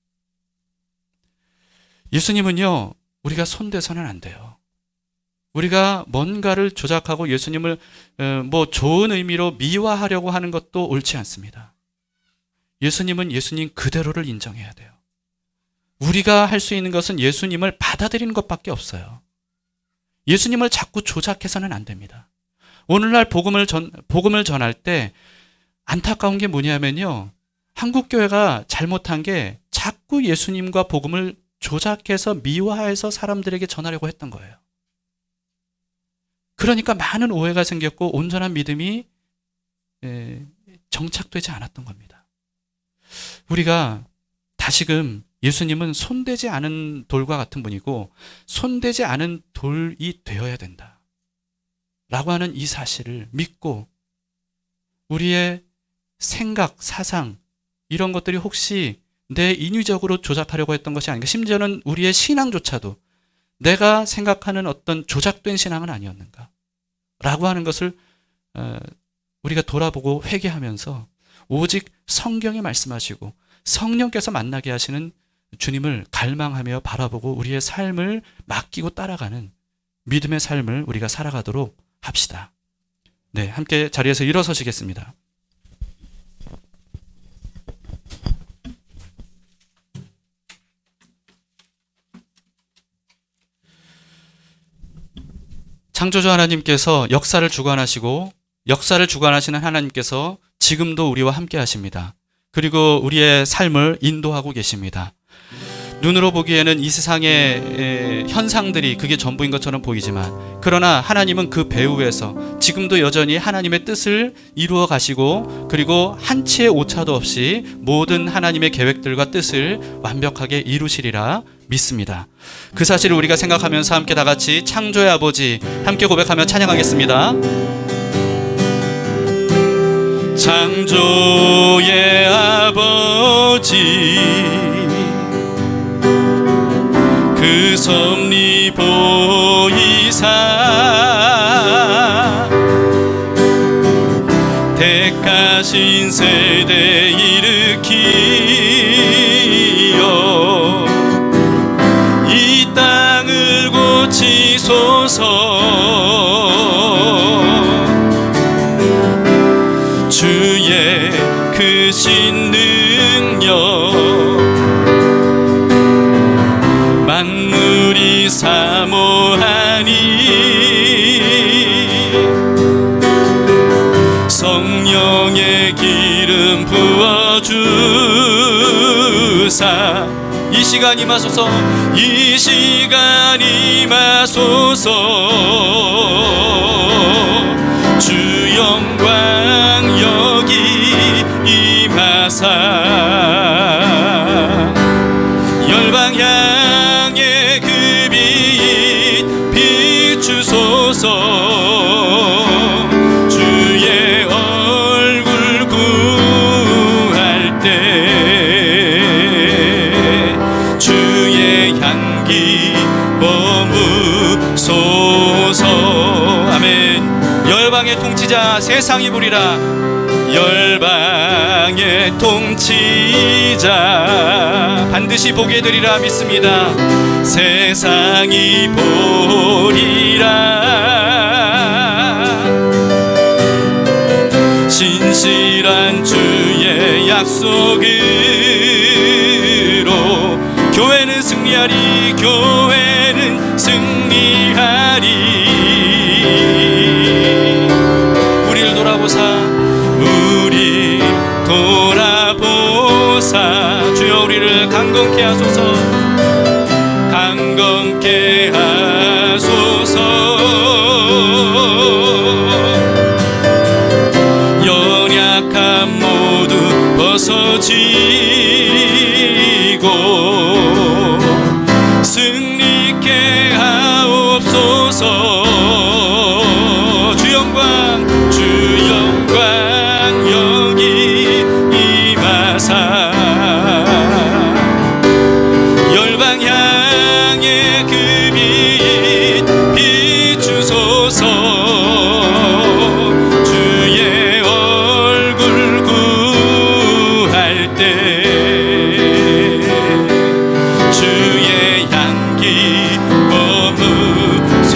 예수님은요, 우리가 손대서는 안 돼요. 우리가 뭔가를 조작하고 예수님을 좋은 의미로 미화하려고 하는 것도 옳지 않습니다. 예수님은 예수님 그대로를 인정해야 돼요. 우리가 할 수 있는 것은 예수님을 받아들이는 것밖에 없어요. 예수님을 자꾸 조작해서는 안 됩니다. 오늘날 복음을 전할 때 안타까운 게 뭐냐면요, 한국교회가 잘못한 게 자꾸 예수님과 복음을 조작해서 미화해서 사람들에게 전하려고 했던 거예요. 그러니까 많은 오해가 생겼고 온전한 믿음이 정착되지 않았던 겁니다. 우리가 다시금 예수님은 손대지 않은 돌과 같은 분이고 손대지 않은 돌이 되어야 된다 라고 하는 이 사실을 믿고 우리의 생각, 사상 이런 것들이 혹시 내 인위적으로 조작하려고 했던 것이 아닌가, 심지어는 우리의 신앙조차도 내가 생각하는 어떤 조작된 신앙은 아니었는가 라고 하는 것을 우리가 돌아보고 회개하면서 오직 성경이 말씀하시고 성령께서 만나게 하시는 주님을 갈망하며 바라보고 우리의 삶을 맡기고 따라가는 믿음의 삶을 우리가 살아가도록 합시다. 네, 함께 자리에서 일어서시겠습니다. 창조주 하나님께서 역사를 주관하시고 역사를 주관하시는 하나님께서 지금도 우리와 함께 하십니다. 그리고 우리의 삶을 인도하고 계십니다. 눈으로 보기에는 이 세상의 현상들이 그게 전부인 것처럼 보이지만, 그러나 하나님은 그 배후에서 지금도 여전히 하나님의 뜻을 이루어 가시고, 그리고 한치의 오차도 없이 모든 하나님의 계획들과 뜻을 완벽하게 이루시리라 믿습니다. 그 사실을 우리가 생각하면서 함께 다 같이 창조의 아버지 함께 고백하며 찬양하겠습니다. 창조의 아버지, 그 섭리 보이사 택하신 세대 일으키어 이 땅을 고치소서. 주의 크신 능력 만물이 사모하니 성령의 기름 부어주사. 이 시간 임하소서, 이 시간 임하소서. 주 영광 여기 임하사 열방 향해 그 빛 비추소서. 주의 얼굴 구할 때 주의 향기 머무소서. 아멘. 열방의 통치자 세상이 보리라. 열방의 통치자 반드시 보게 되리라 믿습니다. 세상이 보리라. 신실한 주의 약속으로 교회는 승리하리. 교회는 승리하리. 우리를 돌아보사. 우리 돌아보사. 주여 우리를 강건케 하소서. 강건케 하소서. 연약함 모두 벗어지고 승리케 하옵소서. 주 영광 여기 임하사 열방 향해 그 빛 비추소서. 주의 얼굴 구할 때 주의 향기 머무소.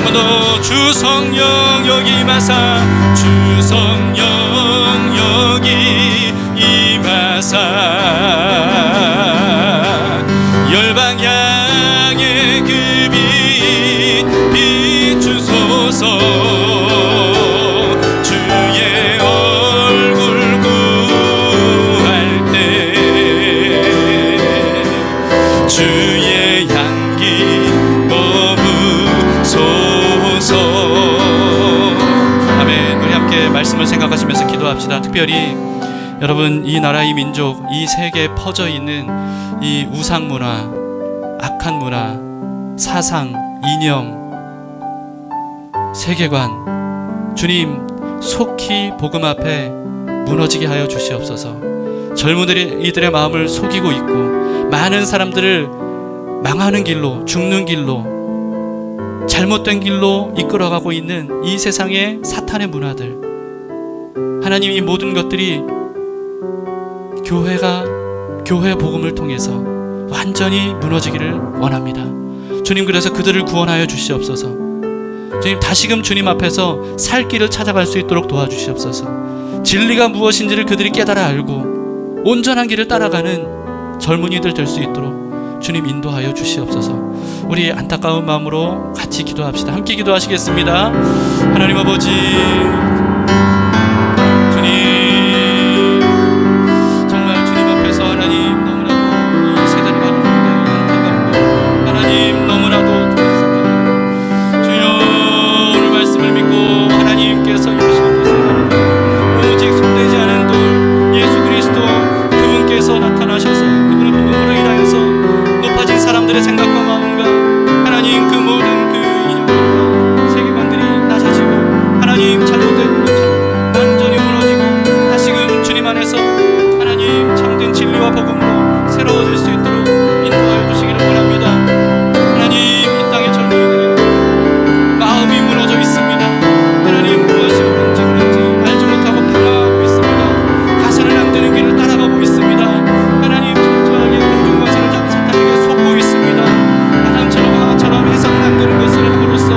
한 번 더. 주 성령 여기 임하사. 주 성령 여기 임하사 열방 향해 그 빛 비추소서. 주의 얼굴 구할 때 주의 향기 머무소서. 아멘. 우리 함께 말씀을 생각하시면서 기도합시다. 특별히 여러분, 이 나라, 이 민족, 이 세계에 퍼져 있는 이 우상 문화, 악한 문화, 사상, 이념, 세계관, 주님 속히 복음 앞에 무너지게 하여 주시옵소서. 젊은이들의 이들의 마음을 속이고 있고 많은 사람들을 망하는 길로, 죽는 길로, 잘못된 길로 이끌어가고 있는 이 세상의 사탄의 문화들, 하나님 이 모든 것들이 교회 복음을 통해서 완전히 무너지기를 원합니다. 주님, 그래서 그들을 구원하여 주시옵소서. 주님, 다시금 주님 앞에서 살 길을 찾아갈 수 있도록 도와주시옵소서. 진리가 무엇인지를 그들이 깨달아 알고 온전한 길을 따라가는 젊은이들 될 수 있도록 주님 인도하여 주시옵소서. 우리 안타까운 마음으로 같이 기도합시다. 함께 기도하시겠습니다. 하나님 아버지, 주님, 정말 주님 앞에서 하나님 너무나도 이 세대를 바라보는데 안타깝고 하나님 너무나도 좋습니다. 주여, 오늘 말씀을 믿고 하나님께서 이루시는 것을 오직 손대지 않은 돌 예수 그리스도 그분께서 나타나셔서 그분의 복음으로 인하여서 높아진 사람들의 생각과 마음과 하나님 그 모든 그 이념들과 세계관들이 낮아지고 하나님 잘못된 것처럼 완전히 무너지고 다시금 주님 안에서 하나님 참된 진리와 복음으로 새로워질 수 있도록 인도하여 주시기를 원합니다. 하나님, 이 땅의 젊은이들의 마음이 무너져 있습니다. 하나님, 무엇이 옳은지 그른지 알지 못하고 방황하고 있습니다. 가서는 안 되는 길을 따라가고 있습니다. 하나님, 철저하게 공중권세를 잡은 사탄에게 속고 있습니다. 아담처럼 하와처럼 해서는 안 되는 것을 함으로써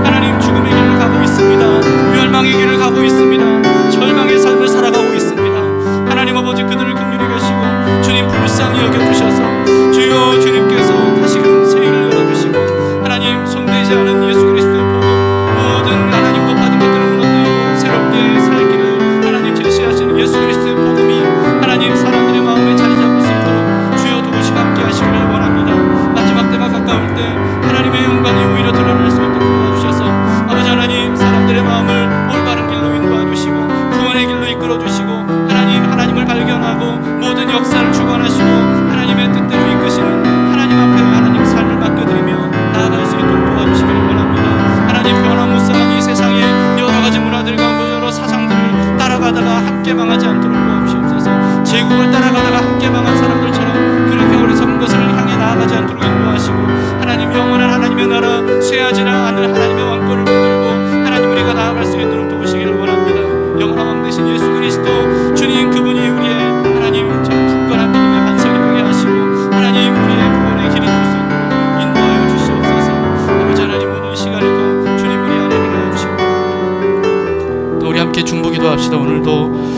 하나님 죽음의 길을 가고 있습니다. 멸망의 길을 가고 있습니다. 절망의 삶을 살아가고 있습니다. 하나님 아버지, 그들을 긍휼히 여기시고 주님 불쌍히 여겨주셔서 주여, 주님께서 다시금 새 길을 열어주시고 하나님 손대지 않은 예수 그리스도의 복음, 모든 하나님 높아진 것들을 무너뜨리고 새롭게 살 길을 하나님 제시하시는 예수 그리스도의 복음이 하나님 사람들의 마음에 자리 잡을 수 있도록 주여 도우시고 함께 하시기를 원합니다. 마지막 때가 가까울 때 하나님의 영광이 오히려 드러날 수 있도록 도와주셔서 아버지 하나님, 사람들의 마음을 올바른 길로 인도해 주시고 구원의 길로 이끌어 주시고 하나님을 발견하고 모든 역사를 주관하시고 하나님의 뜻대로 이끄시는 하나님 앞에 하나님 삶을 맡겨드리며 나아갈 수 있도록 도와주시기를 원합니다. 하나님, 변화무쌍한 이 세상에 여러 가지 문화들과 여러 사상들을 따라가다가 함께 망하지 않도록 도와주시옵소서. 제국을 따라가다가 함께 망한 사람들처럼 그렇게 어리석은 것을 향해 나아가지 않도록 인도하시고 하나님, 영원한 하나님의 나라 쇠하지 않을 하나님의 왕권을 붙들고 하나님 우리가 나아갈 수 있도록 도우시기를 원합니다. 영원한 왕 되신 예수 그리스도 주님, 그분이 우리의 하나님 굳건한 믿음의 반석이 되게 하시고 하나님 우리의 구원의 길이 될 수 있도록 인도하여 주시옵소서. 아버지 하나님, 오늘 이 시간에도 주님 우리 안에 행하여 주시고 또 우리 함께 중보기도 합시다. 오늘도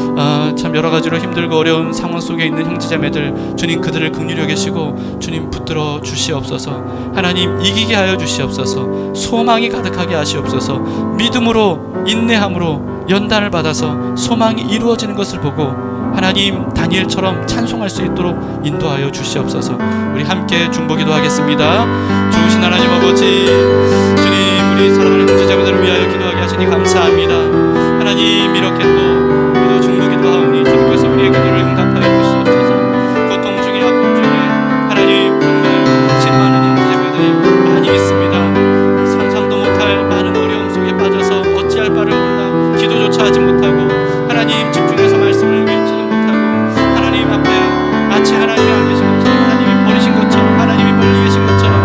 참 여러 가지로 힘들고 어려운 상황 속에 있는 형제자매들, 주님 그들을 긍휼히 여기시고 주님 붙들어 주시옵소서. 하나님, 이기게 하여 주시옵소서. 소망이 가득하게 하시옵소서. 믿음으로 인내함으로 연단을 받아서 소망이 이루어지는 것을 보고 하나님 다니엘처럼 찬송할 수 있도록 인도하여 주시옵소서. 우리 함께 중보기도 하겠습니다. 좋으신 하나님 아버지, 주님 우리 사랑하는 형제자매들을 위하여 기도하게 하시니 감사합니다. 하나님, 이렇게 또 우리도 중보기도 하오니 주님께서 우리의 기도를 응답하여 주시옵소서. 고통 중에 아픔 중에 하나님 정말 실망하는 형제자매들이 많이 있습니다. 상상도 못할 많은 어려움 속에 빠져서 어찌할 바를 몰라 기도조차 하지 못하고 하나님 집중해서 말씀을 읽지도 못하고 하나님 앞에 마치 하나님이 안 계신 것처럼 하나님이 버리신 것처럼 하나님이 멀리 계신 것처럼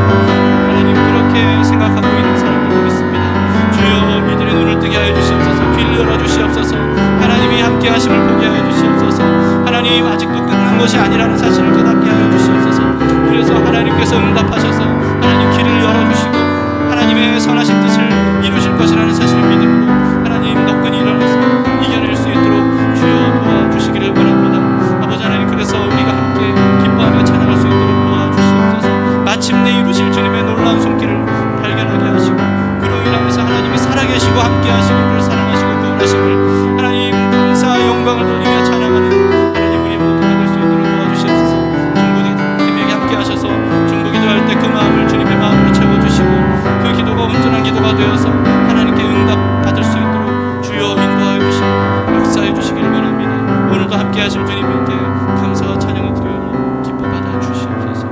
하나님 그렇게 생각하고 있는 사람들도 있습니다. 주여, 이들의 눈을 뜨게 하여 주시옵소서. 귀를 열어주시옵소서. 하나님이 함께 하심을 보게 하여 주시옵소서. 하나님, 아직도 끝난 것이 아니라는 사실을 깨닫게 하여 주시옵소서. 그래서 하나님께서 응답하셔서 하나님 길을 열어주시고 하나님의 선하신 뜻을 이루실 것이라는 사실을 믿음으로 하나님 너끈히 일어나서 이겨낼 수 있도록 주여 도와주시기를 원합니다. 아버지 하나님, 그래서 우리가 함께 기뻐하며 찬양할 수 있도록 도와주시옵소서. 마침내 이루실 주님의 놀라운 손길을 발견하게 하시고 그로 인하여서 하나님이 살아계시고 함께 하시고 우리를 사랑하시고 구원하심을 하나님 감사와 영광을 돌리며 찬양하는 하나님 우리 모두가 될 수 있도록 도와주시옵소서. 중보기도에 함께 하셔서 중보기도할 때 그 마음을 주님의 마음으로 채워주시고 그 기도가 온전한 기도가 되어서 하나님께 응답 받을 수 있도록 주여 인도하여 주시고 역사해 주시기를 원합니다. 오늘도 함께 하실 주님께 감사와 찬양을 드리오니 기뻐 받아 주시옵소서.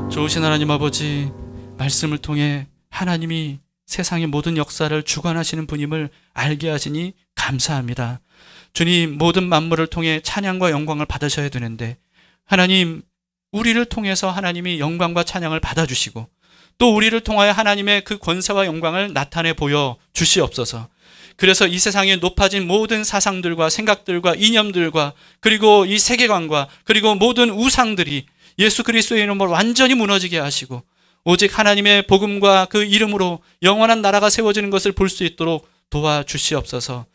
좋으신 하나님 아버지, 말씀을 통해 하나님이 세상의 모든 역사를 주관하시는 분임을 알게 하시니 감사합니다. 주님, 모든 만물을 통해 찬양과 영광을 받으셔야 되는데 하나님, 우리를 통해서 하나님이 영광과 찬양을 받아주시고 또 우리를 통하여 하나님의 그 권세와 영광을 나타내 보여 주시옵소서. 그래서 이 세상에 높아진 모든 사상들과 생각들과 이념들과 그리고 이 세계관과 그리고 모든 우상들이 예수 그리스도의 이름으로 완전히 무너지게 하시고 오직 하나님의 복음과 그 이름으로 영원한 나라가 세워지는 것을 볼 수 있도록 도와주시옵소서.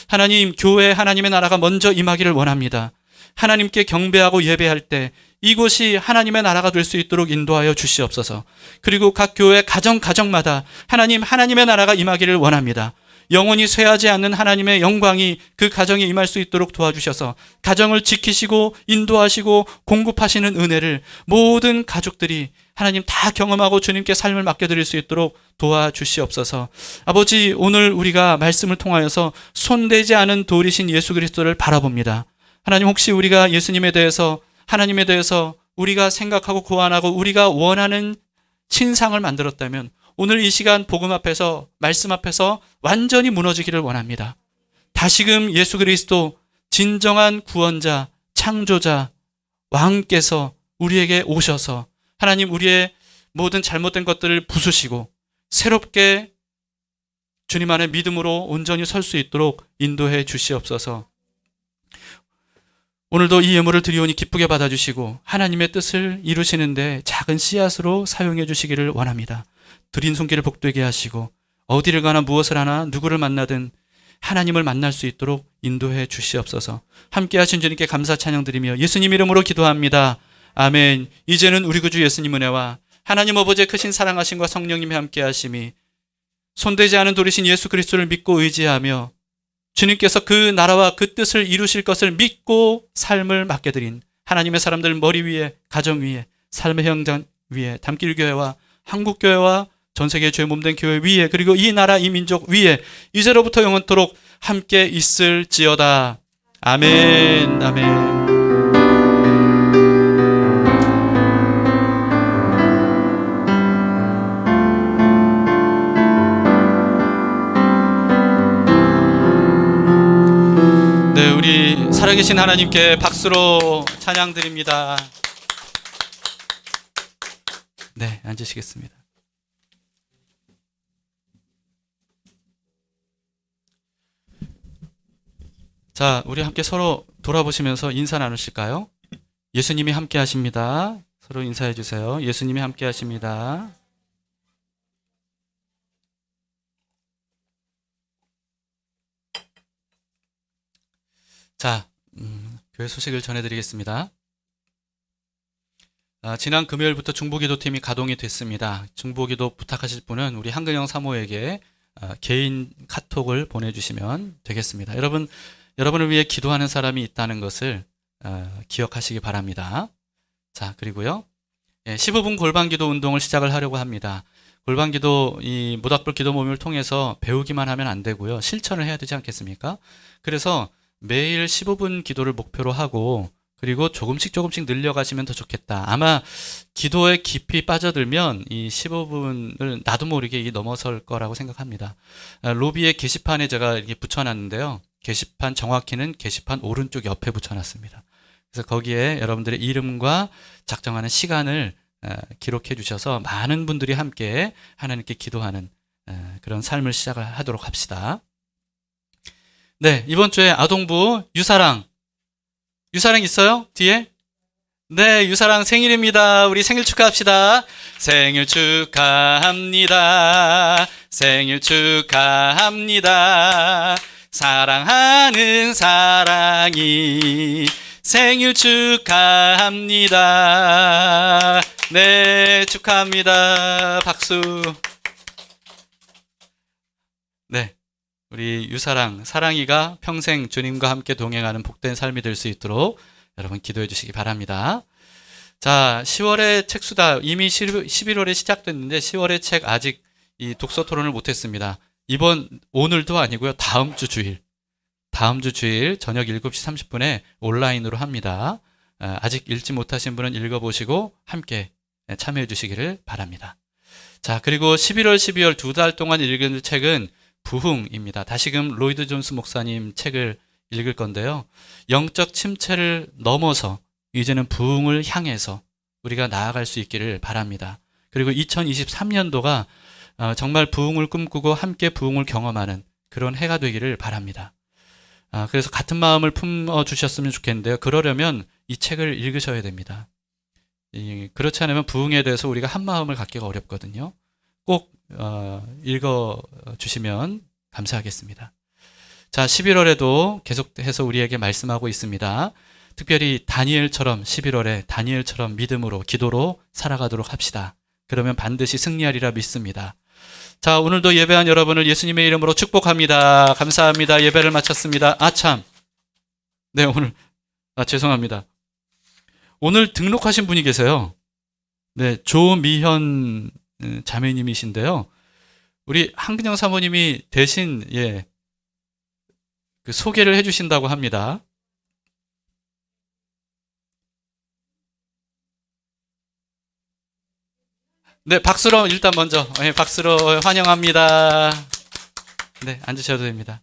하나님, 교회 하나님의 나라가 먼저 임하기를 원합니다. 하나님께 경배하고 예배할 때 이곳이 하나님의 나라가 될 수 있도록 인도하여 주시옵소서. 그리고 각 교회 가정마다 하나님의 나라가 임하기를 원합니다. 영원히 쇠하지 않는 하나님의 영광이 그 가정에 임할 수 있도록 도와주셔서 가정을 지키시고 인도하시고 공급하시는 은혜를 모든 가족들이 하나님 다 경험하고 주님께 삶을 맡겨드릴 수 있도록 도와주시옵소서. 아버지, 오늘 우리가 말씀을 통하여서 손대지 않은 돌이신 예수 그리스도를 바라봅니다. 하나님, 혹시 우리가 예수님에 대해서, 하나님에 대해서 우리가 생각하고 고안하고 우리가 원하는 신상을 만들었다면 오늘 이 시간 복음 앞에서, 말씀 앞에서 완전히 무너지기를 원합니다. 다시금 예수 그리스도 진정한 구원자, 창조자, 왕께서 우리에게 오셔서 하나님, 우리의 모든 잘못된 것들을 부수시고 새롭게 주님 안에 믿음으로 온전히 설 수 있도록 인도해 주시옵소서. 오늘도 이 예물을 드리오니 기쁘게 받아주시고 하나님의 뜻을 이루시는데 작은 씨앗으로 사용해 주시기를 원합니다. 드린 손길을 복되게 하시고 어디를 가나 무엇을 하나 누구를 만나든 하나님을 만날 수 있도록 인도해 주시옵소서. 함께 하신 주님께 감사 찬양 드리며 예수님 이름으로 기도합니다. 아멘. 이제는 우리 구주 예수님 은혜와 하나님 아버지의 크신 사랑하심과 성령님의 함께 하심이 손대지 않은 돌이신 예수 그리스도를 믿고 의지하며 주님께서 그 나라와 그 뜻을 이루실 것을 믿고 삶을 맡겨드린 하나님의 사람들 머리 위에, 가정 위에, 삶의 현장 위에, 담길 교회와 한국 교회와 전 세계 죄 몸된 교회 위에, 그리고 이 나라 이 민족 위에 이제로부터 영원토록 함께 있을지어다. 아멘. 아멘. 네, 우리 살아계신 하나님께 박수로 찬양 드립니다. 네, 앉으시겠습니다. 자, 우리 함께 서로 돌아보시면서 인사 나누실까요? 예수님이 함께 하십니다. 서로 인사해 주세요. 예수님이 함께 하십니다. 자, 교회 소식을 전해드리겠습니다. 지난 금요일부터 중보기도팀이 가동이 됐습니다. 중보기도 부탁하실 분은 우리 한근영 사모에게 개인 카톡을 보내주시면 되겠습니다. 여러분을 위해 기도하는 사람이 있다는 것을 기억하시기 바랍니다. 자, 그리고요, 15분 골반기도 운동을 시작을 하려고 합니다. 골반기도 이 모닥불 기도 모임을 통해서 배우기만 하면 안 되고요, 실천을 해야 되지 않겠습니까? 그래서 매일 15분 기도를 목표로 하고 그리고 조금씩 늘려가시면 더 좋겠다. 아마 기도에 깊이 빠져들면 이 15분을 나도 모르게 넘어설 거라고 생각합니다. 로비의 게시판에 제가 이렇게 붙여놨는데요. 게시판 정확히는 게시판 오른쪽 옆에 붙여놨습니다. 그래서 거기에 여러분들의 이름과 작정하는 시간을 기록해 주셔서 많은 분들이 함께 하나님께 기도하는 그런 삶을 시작을 하도록 합시다. 네, 이번 주에 아동부 유사랑 있어요? 뒤에? 네, 유사랑 생일입니다. 우리 생일 축하합시다. 생일 축하합니다. 생일 축하합니다. 사랑하는 사랑이 생일 축하합니다. 네, 축하합니다. 박수. 네, 우리 유사랑, 사랑이가 평생 주님과 함께 동행하는 복된 삶이 될 수 있도록 여러분 기도해 주시기 바랍니다. 자, 10월의 책수다. 이미 11월에 시작됐는데 10월의 책 아직 이 독서 토론을 못했습니다. 오늘도 아니고요, 다음 주 주일 저녁 7시 30분에 온라인으로 합니다. 아직 읽지 못하신 분은 읽어보시고 함께 참여해 주시기를 바랍니다. 자, 그리고 11월, 12월 2달 동안 읽은 책은 부흥입니다. 다시금 로이드 존스 목사님 책을 읽을 건데요. 영적 침체를 넘어서 이제는 부흥을 향해서 우리가 나아갈 수 있기를 바랍니다. 그리고 2023년도가 정말 부흥을 꿈꾸고 함께 부흥을 경험하는 그런 해가 되기를 바랍니다. 그래서 같은 마음을 품어주셨으면 좋겠는데요. 그러려면 이 책을 읽으셔야 됩니다. 그렇지 않으면 부흥에 대해서 우리가 한 마음을 갖기가 어렵거든요. 꼭 읽어 주시면 감사하겠습니다. 자, 11월에도 계속해서 우리에게 말씀하고 있습니다. 특별히 다니엘처럼 11월에 다니엘처럼 믿음으로 기도로 살아가도록 합시다. 그러면 반드시 승리하리라 믿습니다. 자, 오늘도 예배한 여러분을 예수님의 이름으로 축복합니다. 감사합니다. 예배를 마쳤습니다. 참. 네, 오늘 죄송합니다. 오늘 등록하신 분이 계세요. 네, 조미현 자매님이신데요. 우리 한근영 사모님이 대신 그 소개를 해주신다고 합니다. 네, 박수로 일단 먼저 박수로 환영합니다. 네, 앉으셔도 됩니다.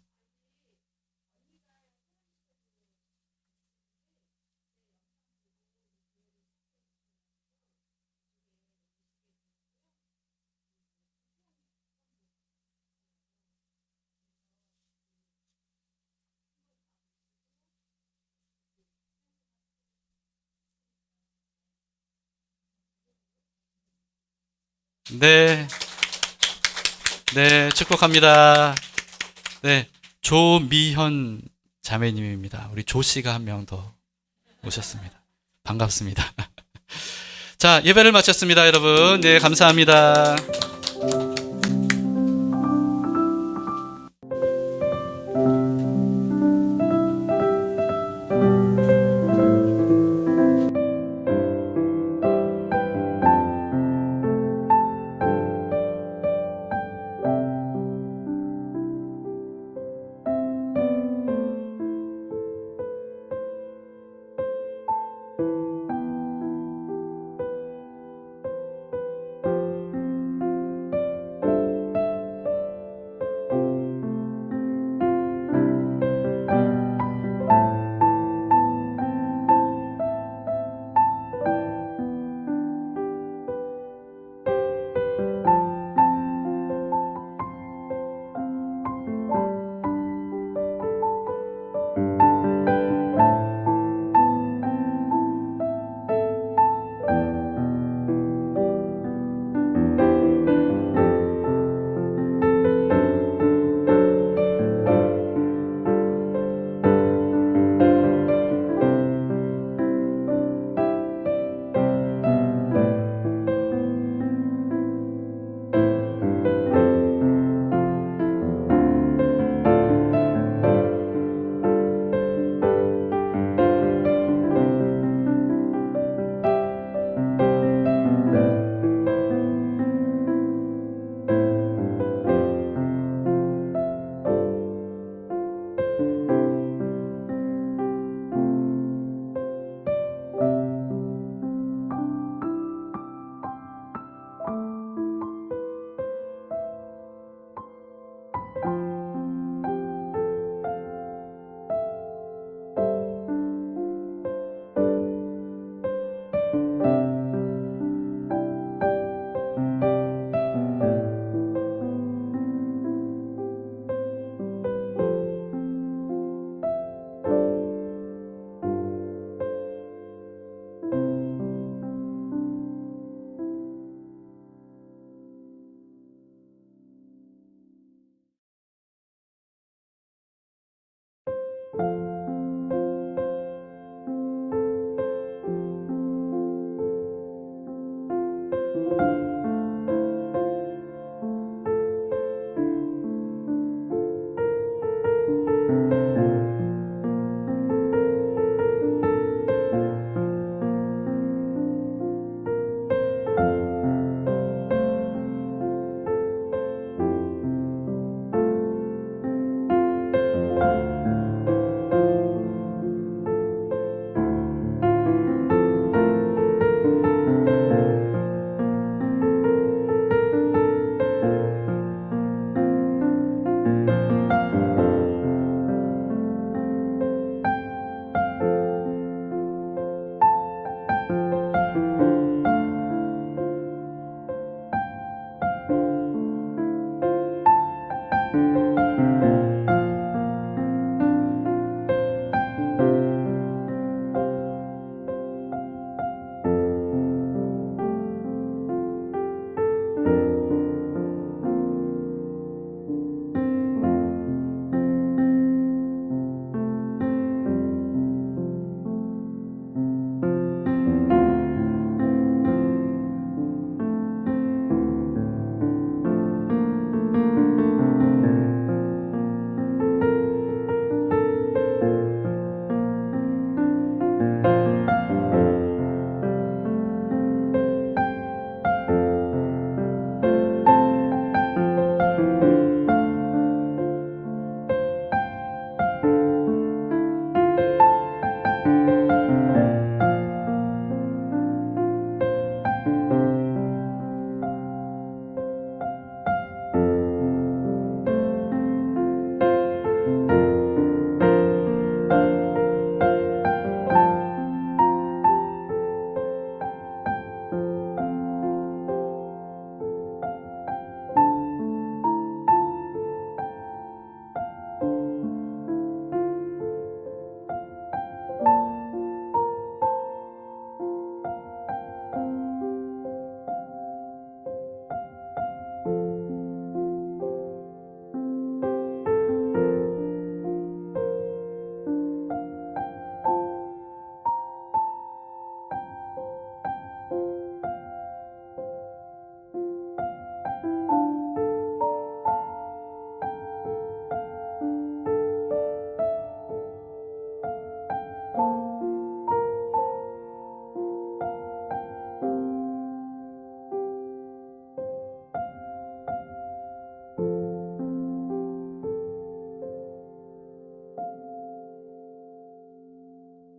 네, 네, 축복합니다. 네, 조미현 자매님입니다. 우리 조 씨가 한 명 더 오셨습니다. 반갑습니다. 자, 예배를 마쳤습니다, 여러분. 네, 감사합니다.